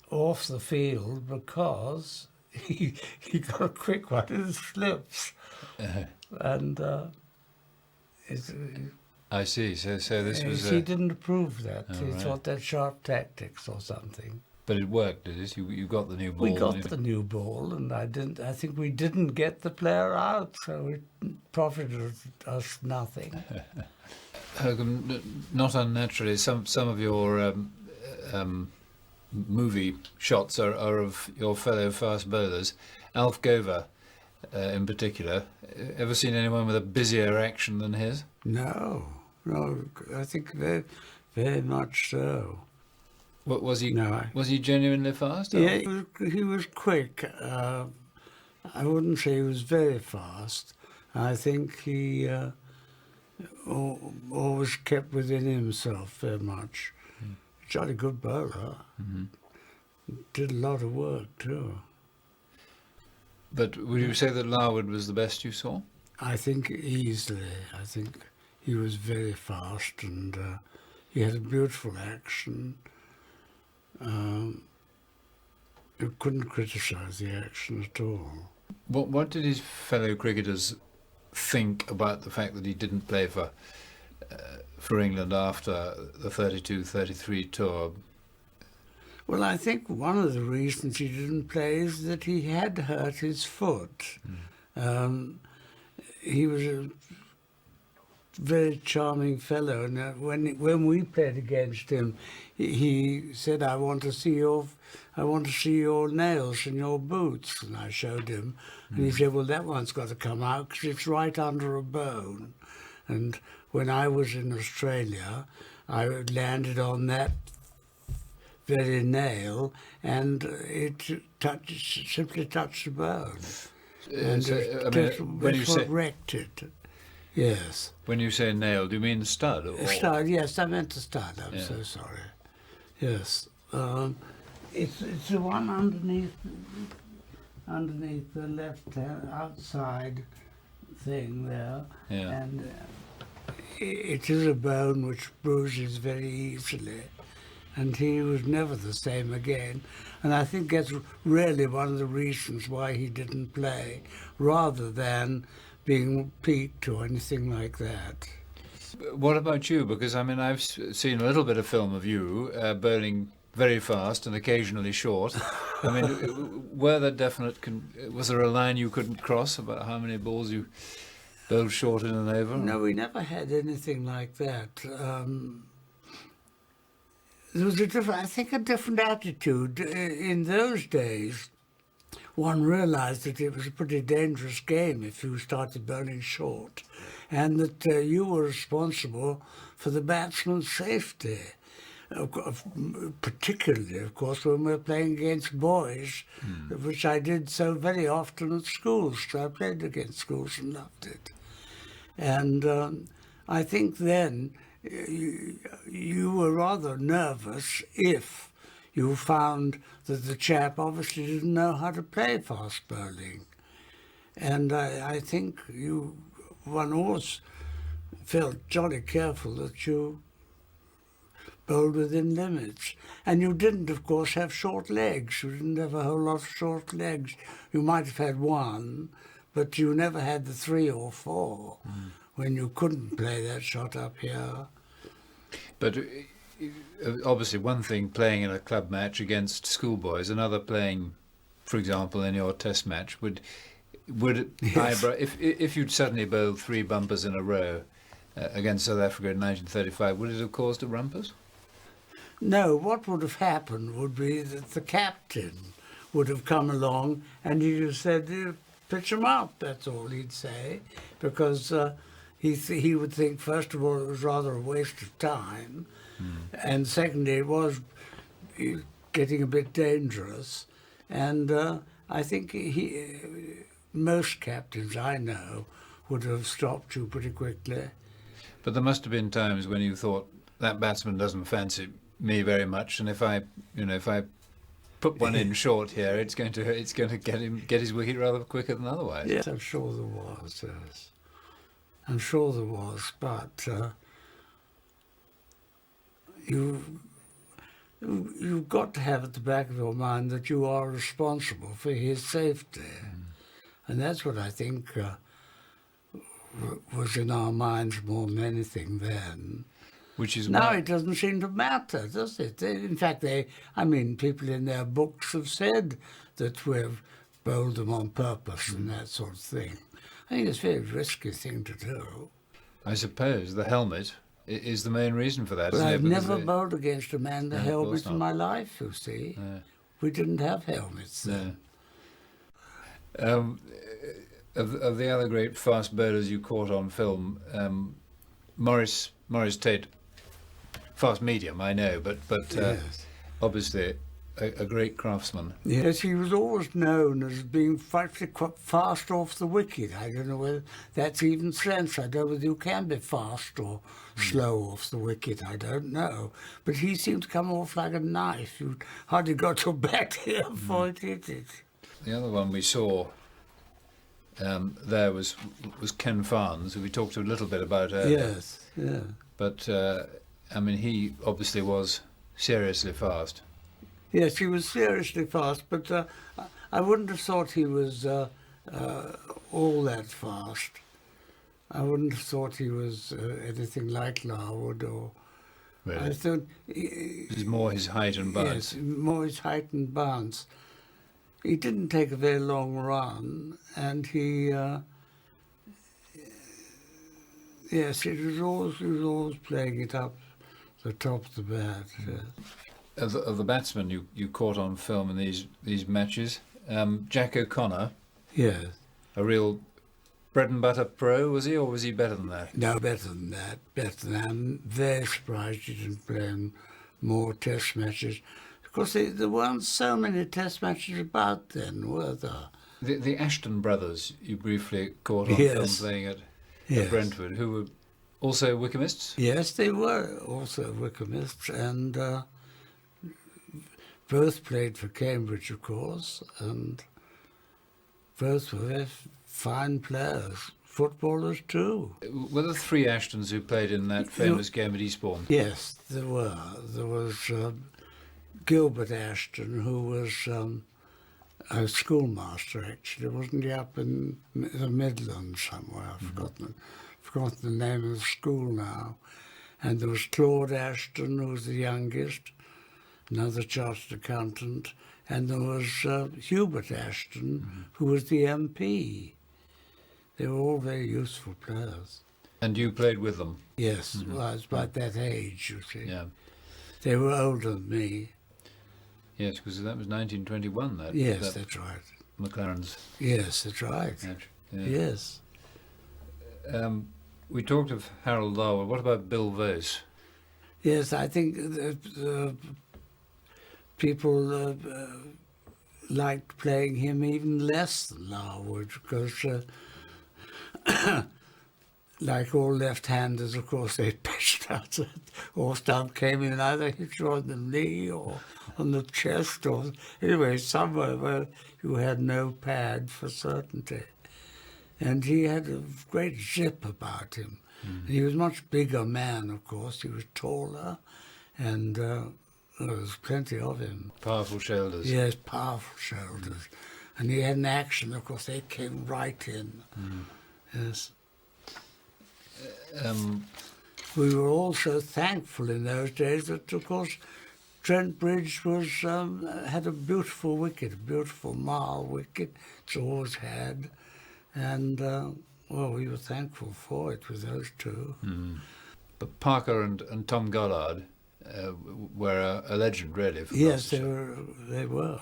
off the field because he got a quick one in his slips. And I see. So this was... he didn't approve that. Oh, He right. thought that sharp tactics or something. But it worked, did it? You got the new ball. We got the new ball, and I think we didn't get the player out, so it profited us nothing. Not unnaturally, some of your movie shots are of your fellow fast bowlers. Alf Gover, in particular. Ever seen anyone with a busier action than his? No, I think very, very much so. What was he? No, Was he genuinely fast? or- Yeah, he was quick. I wouldn't say he was very fast. I think he always kept within himself very much. Jolly good bowler. Did a lot of work too. But would you say that Larwood was the best you saw? I think easily. I think he was very fast, and he had a beautiful action. You couldn't criticise the action at all. What did his fellow cricketers think about the fact that he didn't play for England after the 32-33 tour? Well, I think one of the reasons he didn't play is that he had hurt his foot. He was a very charming fellow, and when we played against him, he said, "I want to see your nails in your boots," and I showed him, and he said, "Well, that one's got to come out because it's right under a bone." And when I was in Australia, I landed on that very nail, and it simply touched the bone. And when you say wrecked it. Yes. when you say nail, do you mean stud? Or? Stud, yes, I meant to stud. I'm Yeah. so sorry. Yes. It's the one underneath underneath the left outside thing there, Yeah. and it is a bone which bruises very easily, and he was never the same again. And I think that's really one of the reasons why he didn't play, rather than being peaked or anything like that. What about you? Because I mean, I've seen a little bit of film of you bowling very fast and occasionally short. I mean, were there definite? Was there a line you couldn't cross about how many balls you bowled short in and over? No, we never had anything like that. There was I think, a different attitude. In those days, one realised that it was a pretty dangerous game if you started bowling short, and that you were responsible for the batsman's safety. Particularly, of course, when we were playing against boys, which I did so very often at schools. So I played against schools and loved it. And I think then you were rather nervous if you found that the chap obviously didn't know how to play fast bowling. And I think one always felt jolly careful that you bowled within limits. And you didn't, of course, have short legs. You didn't have a whole lot of short legs. You might have had one, but you never had the 3 or 4 when you couldn't play that shot up here. But obviously, one thing playing in a club match against schoolboys, another playing, for example, in your Test match would Yes. if you'd suddenly bowled 3 bumpers in a row against South Africa in 1935, would it have caused a rumpus? No, what would have happened would be that the captain would have come along and he'd have said, pitch him out, that's all he'd say, because he would think, first of all, it was rather a waste of time, and secondly, it was getting a bit dangerous, and I think most captains I know would have stopped you pretty quickly. But there must have been times when you thought, that batsman doesn't fancy me very much, and if I put one in short here, it's going to get his wicket rather quicker than otherwise. Yes, I'm sure there was. Yes. I'm sure there was, but you've got to have at the back of your mind that you are responsible for his safety, and that's what I think was in our minds more than anything then. Which is Now why it doesn't seem to matter, does it? In fact, people in their books have said that we've bowled them on purpose and that sort of thing. I think it's a very risky thing to do. I suppose the helmet is the main reason for that. But isn't it? I've Because never bowled against a man with a No, of course helmet in not. my life, you see. No. We didn't have helmets then. No. Of the other great fast bowlers you caught on film, Morris Tate, fast medium, I know, but Yes. obviously a great craftsman. Yes, he was always known as being quite fast off the wicket. I don't know whether that's even sense. I don't know whether you can be fast or slow off the wicket. I don't know. But he seemed to come off like a knife. You hardly got your bat here before it hit it. The other one we saw there was Ken Farnes, who we talked a little bit about earlier. Yes, yeah. But I mean, he obviously was seriously fast. Yes, he was seriously fast, but I wouldn't have thought he was all that fast. I wouldn't have thought he was anything like Larwood or... Really, I thought... it was more his height and bounce. Yes, more his height and bounce. He didn't take a very long run, and he... yes, he was always playing it up the top of the bat. Of the batsmen you caught on film in these matches, Jack O'Connor, Yes. a real bread and butter pro, was he, or was he better than that? No, better than that. Better than that. I'm very surprised he didn't play in more Test matches. Because there weren't so many Test matches about then, were there? The Ashton brothers you briefly caught on Yes. film playing at Yes. Brentford, who were also Wickhamists. Yes, they were also Wickhamists, and both played for Cambridge, of course, and Both were fine players, footballers too. Were there three Ashtons who played in that famous game at Eastbourne? Yes, there were. There was Gilbert Ashton, who was a schoolmaster, actually. Wasn't he up in the Midlands somewhere? I've forgotten the name of the school now. And there was Claude Ashton, who was the youngest, another chartered accountant. And there was Hubert Ashton, who was the MP. They were all very useful players. And you played with them? Yes, well, I was about that age, you see. Yeah. They were older than me. Yes, because that was 1921, Yes, that's right. McLaren's Yes, that's right. match. Yeah. Yes. We talked of Harold Larwood. What about Bill Vose? Yes, I think that people liked playing him even less than Larwood because, like all left-handers, of course, they pitched out or stump came in either hit you on the knee or on the chest or anyway somewhere where you had no pad for certainty. And he had a great zip about him. And he was a much bigger man, of course. He was taller, and there was plenty of him. Powerful shoulders. Yes, powerful shoulders. And he had an action, of course, they came right in. Yes. We were all so thankful in those days that, of course, Trent Bridge was had a beautiful wicket, a beautiful mile wicket. It's always had. And, well, we were thankful for it with those two. But Parker and Tom Goddard were a legend, really, for Yes, Gloucestershire. they were.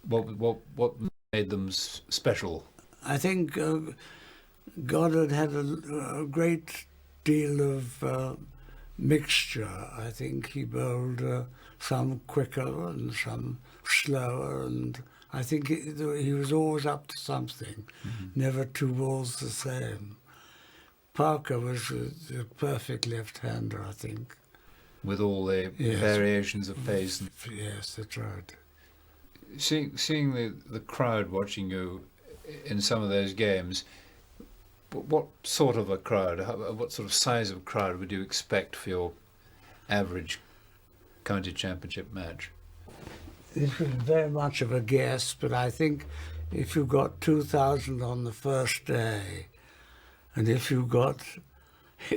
What made them special? I think Goddard had a great deal of mixture. I think he bowled some quicker and some slower, and I think he was always up to something, never two balls the same. Parker was the perfect left-hander, I think. With all the Yes. variations of pace. Yes, that's right. Seeing the crowd watching you in some of those games, what sort of a crowd, what sort of size of crowd would you expect for your average county championship match? This was very much of a guess, but I think if you got 2,000 on the first day, and if you got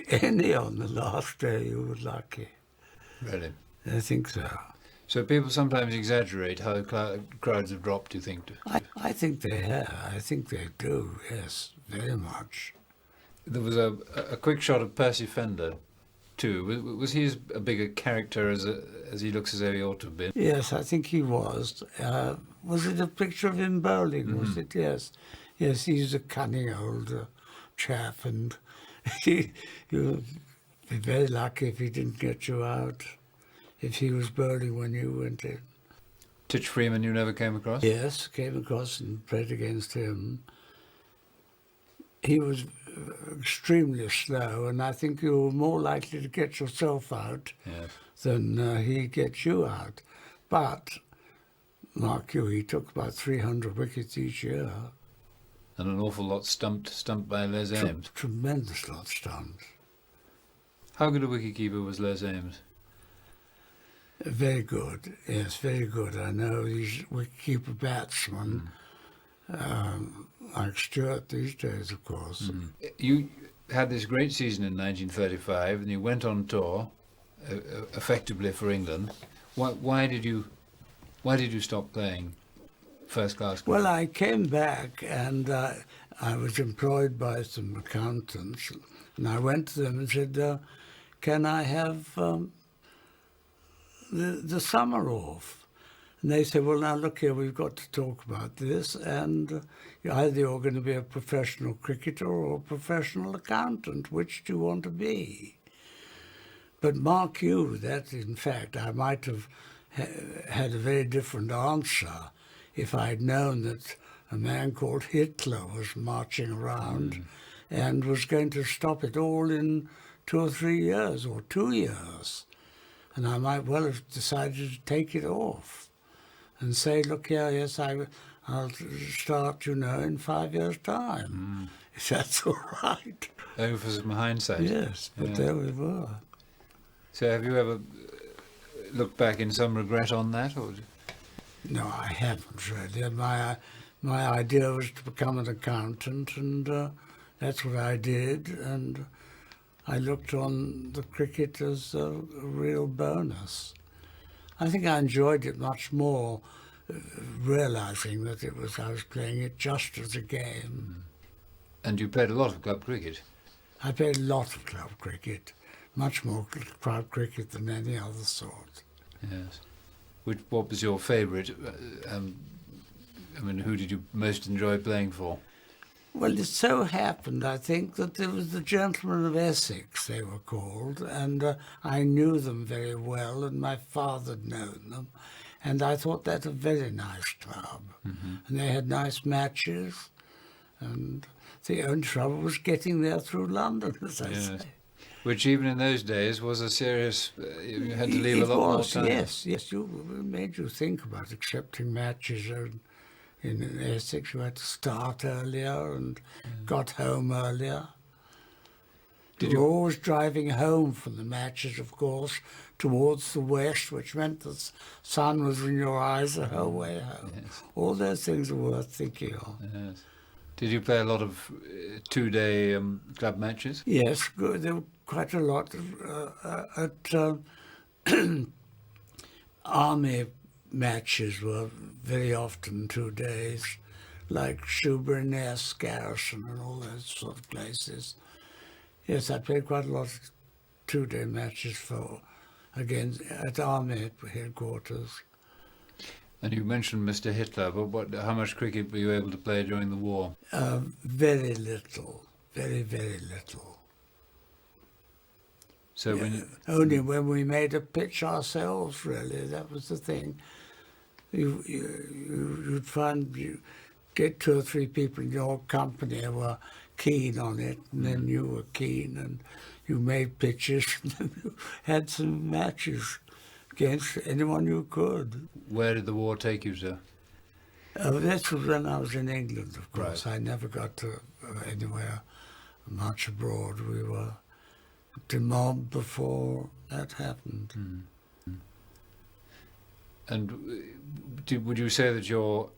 any on the last day, you were lucky. Really? I think so. So people sometimes exaggerate how crowds have dropped, do you think? I think they have. I think they do, yes, very much. There was a quick shot of Percy Fender, too. Was he as a bigger character as he looks as though he ought to have been? Yes, I think he was. Was it a picture of him bowling, was it? Yes. Yes, he's a cunning old chap, and you'd be very lucky if he didn't get you out, if he was bowling when you went in. Titch Freeman you never came across? Yes, came across and played against him. He was extremely slow, and I think you were more likely to get yourself out than he gets you out. But, mark you, he took about 300 wickets each year. And an awful lot stumped by Les Ames. Tremendous lot stumped. How good a wicketkeeper was Les Ames? Very good, yes, very good. I know he's wicketkeeper batsman, like Stewart these days, of course. You had this great season in 1935, and you went on tour, effectively for England. Why did you stop playing first class cricket? Well, I came back and I was employed by some accountants, and I went to them and said, "Can I have the summer off?" And they said, "Well, now look here, we've got to talk about this, and either you're going to be a professional cricketer or a professional accountant. Which do you want to be?" But mark you that, in fact, I might have had a very different answer if I'd known that a man called Hitler was marching around and was going to stop it all in 2 or 3 years or 2 years. And I might well have decided to take it off and say, "Look here, yes, I'll start, in 5 years' time. If that's all right. Oh, for some hindsight. Yes, but Yeah. there we were. So have you ever looked back in some regret on that? Or? No, I haven't really. My idea was to become an accountant, and that's what I did. And I looked on the cricket as a real bonus. I think I enjoyed it much more, realising that I was playing it just as a game. And you played a lot of club cricket. I played a lot of club cricket, much more club cricket than any other sort. Yes. What was your favourite? Who did you most enjoy playing for? Well, it so happened, I think, that there was the Gentlemen of Essex, they were called, and I knew them very well, and my father had known them, and I thought that a very nice club. Mm-hmm. And they had nice matches, and the only trouble was getting there through London, as I say. Which even in those days was a serious, you had to leave a lot more time. Yes, it made you think about accepting matches. In Essex, you had to start earlier and got home earlier. You were always driving home from the matches, of course, towards the west, which meant the sun was in your eyes the whole way home. Yes. All those things are worth thinking of. Yes. Did you play a lot of two-day club matches? Yes, there were quite a lot at Army matches were very often 2 days, like Shoeburyness, Garrison, and all those sort of places. Yes, I played quite a lot of 2-day matches at Army headquarters. And you mentioned Mr. Hitler, but how much cricket were you able to play during the war? Very little, very, very little. So only when we made a pitch ourselves, really, that was the thing. You'd find you get 2 or 3 people in your company who were keen on it, and then you were keen, and you made pitches, and then you had some matches against anyone you could. Where did the war take you to? That was when I was in England, of course. Right. I never got to anywhere much abroad. We were demobbed before that happened. Mm. And would you say that your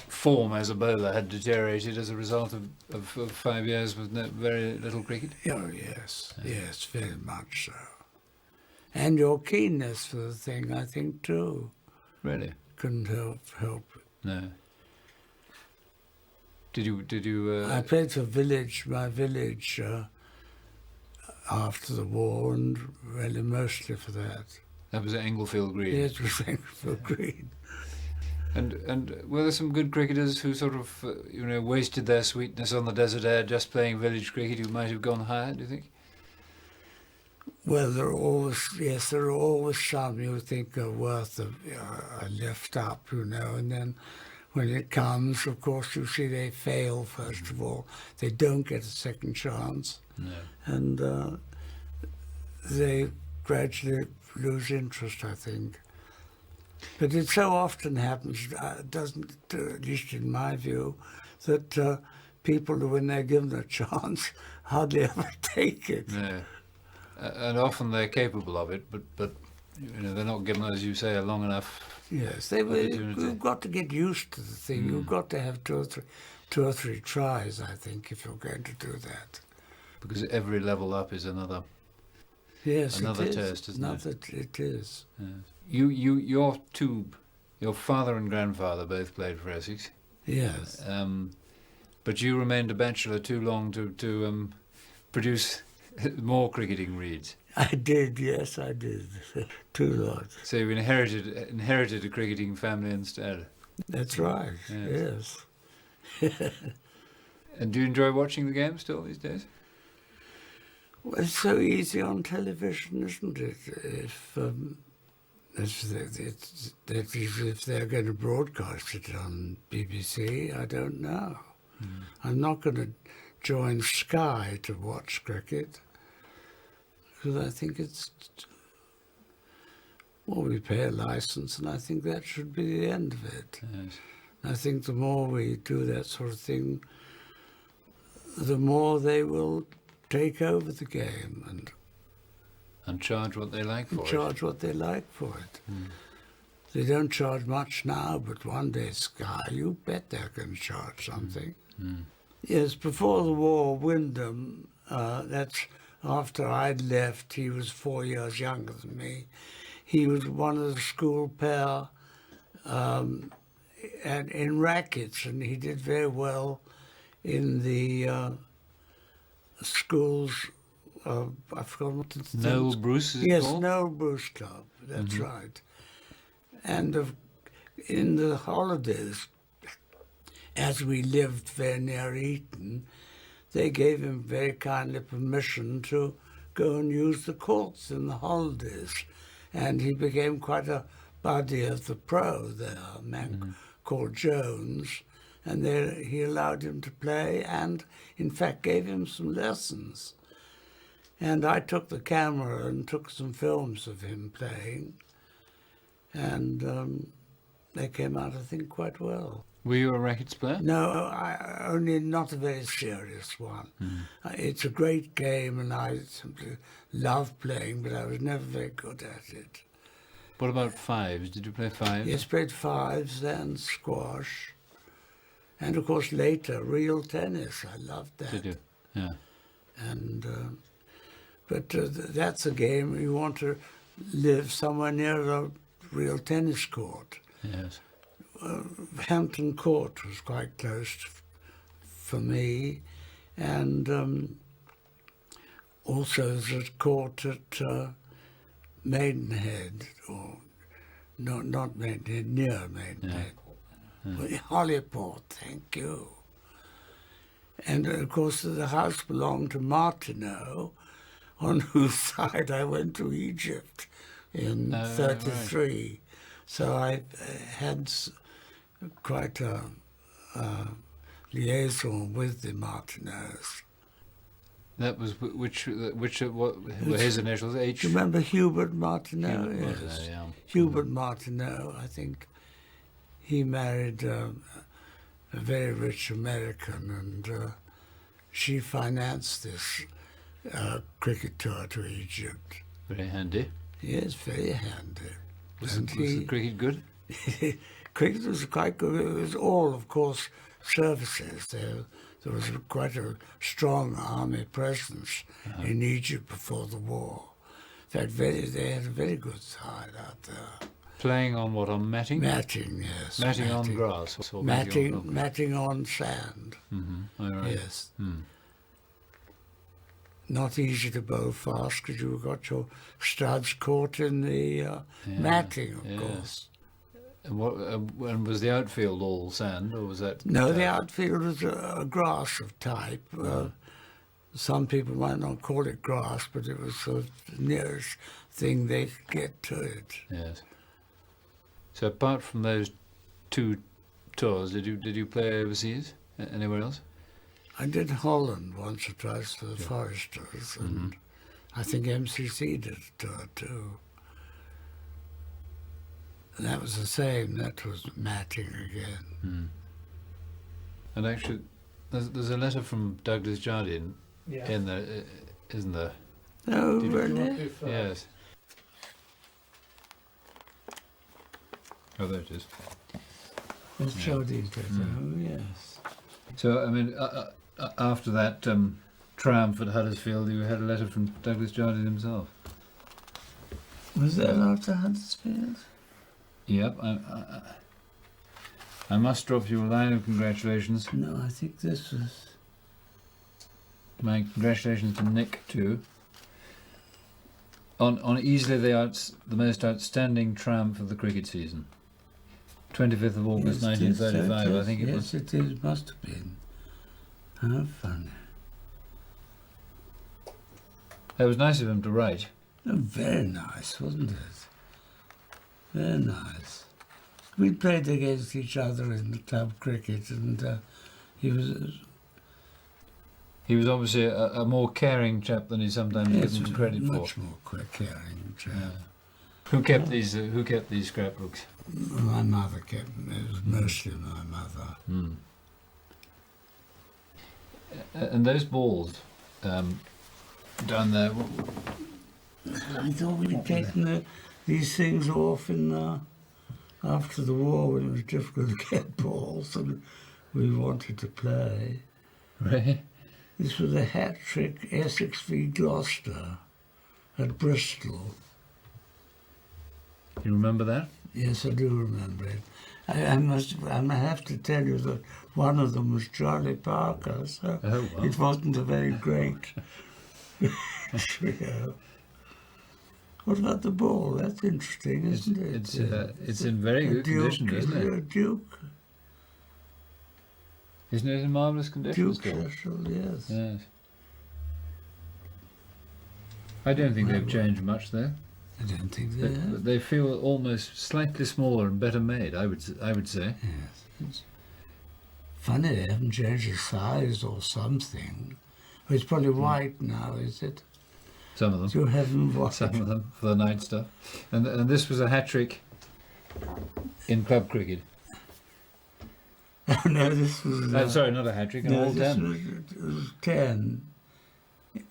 form as a bowler had deteriorated as a result of 5 years with very little cricket? Oh, yes, yes, very much so. And your keenness for the thing, I think, too. Really? Couldn't help it. No. Did you? I played for my village, after the war, and really mostly for that. That was at Englefield Green. Yes, it was Englefield Green. And were there some good cricketers who sort of, wasted their sweetness on the desert air just playing village cricket who might have gone higher, do you think? Well, there are always some you think are worth a lift up, and then when it comes, of course, you see they fail, first of all. They don't get a second chance. No. And they gradually lose interest, I think. But it so often happens, doesn't, at least in my view, that people, when they're given a chance, hardly ever take it. No. And often they're capable of it, but they're not given, as you say, a long enough. Yes, you've got to get used to the thing. You've got to have two or three tries, I think, if you're going to do that. Because every level up is another. Yes, another it is. test, isn't it? It is. Yes. Your father and grandfather both played for Essex. Yes. But you remained a bachelor too long to produce more cricketing reads. I did, yes, I did. Too long. So you inherited a cricketing family instead. That's right, yes. And do you enjoy watching the game still these days? Well, it's so easy on television, isn't it? If they're going to broadcast it on BBC, I don't know. I'm not going to join Sky to watch cricket, because I think we pay a licence, and I think that should be the end of it. Yes. I think the more we do that sort of thing, the more they will take over the game And charge what they like for charge what they like for it. They don't charge much now, but one day, Sky, you bet they're going to charge something. Yes, before the war, Wyndham, that's after I'd left, he was 4 years younger than me. He was one of the school pair and in rackets, and he did very well in the schools. I forgot what it's Noel Bruce, is it Yes, called? Noel Bruce Club, that's right. And in the holidays, as we lived very near Eton, they gave him very kindly permission to go and use the courts in the holidays. And he became quite a buddy of the pro there, a man called Jones. And there he allowed him to play and, in fact, gave him some lessons. And I took the camera and took some films of him playing. And they came out, I think, quite well. Were you a rackets player? No, only not a very serious one. It's a great game, and I simply love playing, but I was never very good at it. What about fives? Did you play fives? Yes, played fives and squash, and of course later real tennis. I loved that. Did you? Yeah. And but that's a game you want to live somewhere near a real tennis court. Yes. Hampton Court was quite close for me, and also there's a court at Maidenhead, or no, not Maidenhead, near Maidenhead. Well, Holyport, thank you. And of course the house belonged to Martineau, on whose side I went to Egypt in '33. Right. So I had quite a liaison with the Martineaus. That was what were his initials? H. Do you remember Hubert Martineau? Hubert yes. Martineau, yeah. Hubert Martineau, I think he married a very rich American, and she financed this cricket tour to Egypt. Very handy. Yes, very handy. Was the cricket good? Cricket was quite good. It was all, of course, services. There was quite a strong army presence in Egypt before the war. They had a very good side out there. Playing on what, on matting? Matting, yes. Matting on grass? Or Matting on sand. Mm-hmm. All right. Yes. Not easy to bowl fast because you've got your studs caught in the matting, of course. And was the outfield all sand, or was that? No, the outfield was a grass of type. Some people might not call it grass, but it was sort of the nearest thing they could get to it. Yes. So apart from those two tours, did you play overseas anywhere else? I did Holland once or twice for the Foresters, and I think MCC did a tour too. And that was the same. That was matting again. And actually, there's a letter from Douglas Jardine in there, isn't there? Oh, really? Yes. Oh, there it is. It's Jardine. Oh, yes. So, I mean, after that triumph at Huddersfield, you had a letter from Douglas Jardine himself. Was that after Huddersfield? Yep. I must drop you a line of congratulations. No, I think this was... My congratulations to Nick, too. On easily the most outstanding triumph of the cricket season. 25th of August, 1935, I think it was. Yes, it is. Must have been. How funny. It was nice of him to write. Oh, very nice, wasn't it? Very nice. We played against each other in the club cricket, and he was obviously a more caring chap than he sometimes given credit for. Much more caring chap. Who kept these scrapbooks? My mother kept. It was mostly my mother. Mm. And those balls down there. I thought we'd taken these things off after the war when it was difficult to get balls and we wanted to play. Right. This was a hat-trick Essex v Gloucester at Bristol. You remember that? Yes, I do remember it. I have to tell you that one of them was Charlie Parker, so it wasn't a very great trio. What about the ball? That's interesting, isn't it? It's in very good condition, isn't it? A Duke. Isn't it in marvellous condition? Duke Cecil, yes. Yes. I don't think they've changed much there. I don't think they have. They feel almost slightly smaller and better made, I would say. Yes. It's funny they haven't changed the size or something. It's probably white now, is it? Some of them. You have them white. Some of them for the night stuff. And this was a hat-trick in club cricket. Oh, no, this was... sorry, not a hat-trick, an all 10. It was 10.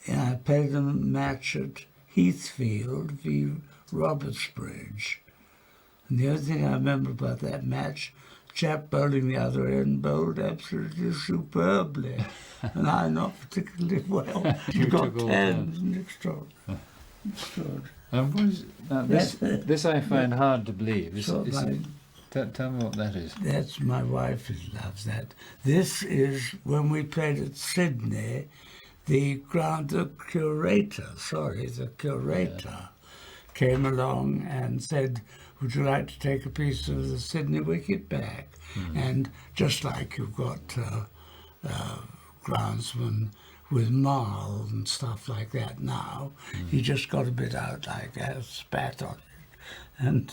And I played them a match at Heathfield v Robertsbridge. And the other thing I remember about that match, chap bowling the other end bowled absolutely superbly. And I not particularly well. You got 10. Extraordinary. This I find hard to believe. Tell me what that is. That's my wife who loves that. This is when we played at Sydney. The curator came along and said, would you like to take a piece of the Sydney wicket back? And just like you've got groundsmen with marl and stuff like that now, he just got a bit out like that, spat on it, and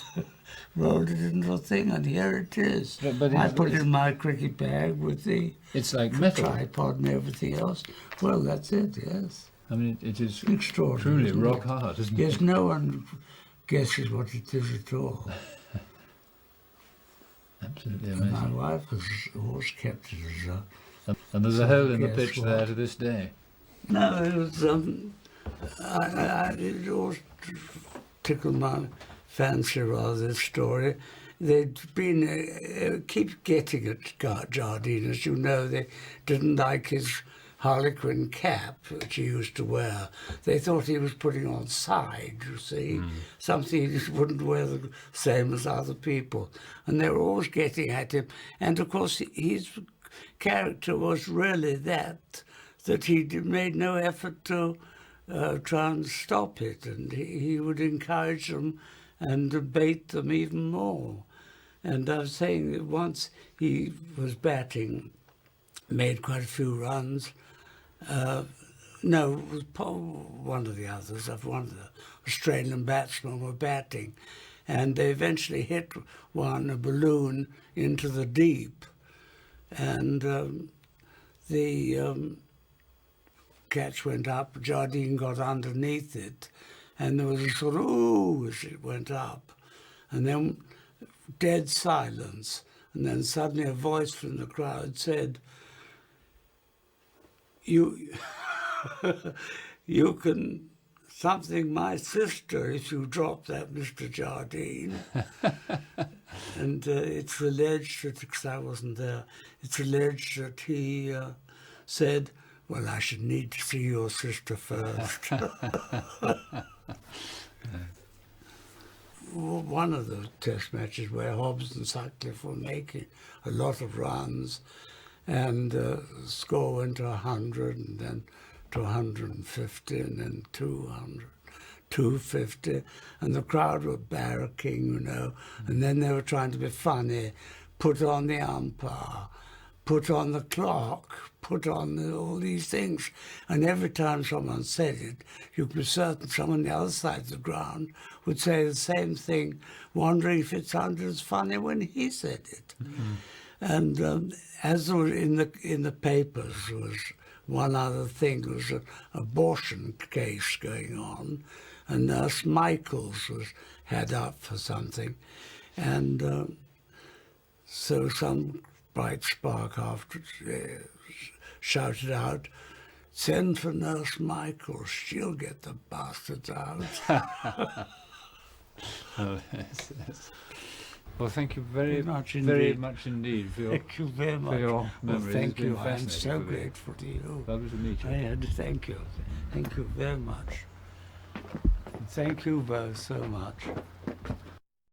rolled it into a thing, and here it is. But I put it in my cricket bag with the it's like metal tripod and everything else. Well, that's it, yes. I mean, it is extraordinary. Truly rock hard, isn't it? Yes, no one guesses what it is at all. Absolutely And amazing. my wife has always kept it as a... And there's a hole in the guess pitch what? there to this day. No, it was... it always tickled my fancy rather, this story. They'd been... keep getting at Jardine, as you know. They didn't like his harlequin cap, which he used to wear. They thought he was putting on side, you see, something he wouldn't wear the same as other people. And they were always getting at him. And of course, his character was really that he made no effort to try and stop it. And he would encourage them and debate them even more. And I was saying that once he was batting, made quite a few runs. No, it was one of the others, one of the Australian batsmen were batting, and they eventually hit a balloon into the deep, and the catch went up, Jardine got underneath it, and there was a sort of ooh as it went up, and then dead silence, and then suddenly a voice from the crowd said, you can something my sister if you drop that, Mr. Jardine. And it's alleged that, because I wasn't there, it's alleged that he said, well, I should need to see your sister first. One of the test matches where Hobbs and Sutcliffe were making a lot of runs, and the score went to 100 and then to 150 and then 200, 250, and the crowd were barracking, you know, and then they were trying to be funny, put on the umpire, put on the clock, put on all these things, and every time someone said it, you could be certain someone on the other side of the ground would say the same thing, wondering if it sounded as funny when he said it. And as there was in the papers was one other thing, there was an abortion case going on, and Nurse Michaels was had up for something, And so some bright spark after shouted out, "Send for Nurse Michael, she'll get the bastards out." Oh, yes. Well, thank you very much very indeed. much indeed for your, Thank you very much. for your Well, memories. thank It's been you. I am fascinating so for me. grateful to you. Lovely to meet you. I had to thank you. Thank you very much. Thank you both so much.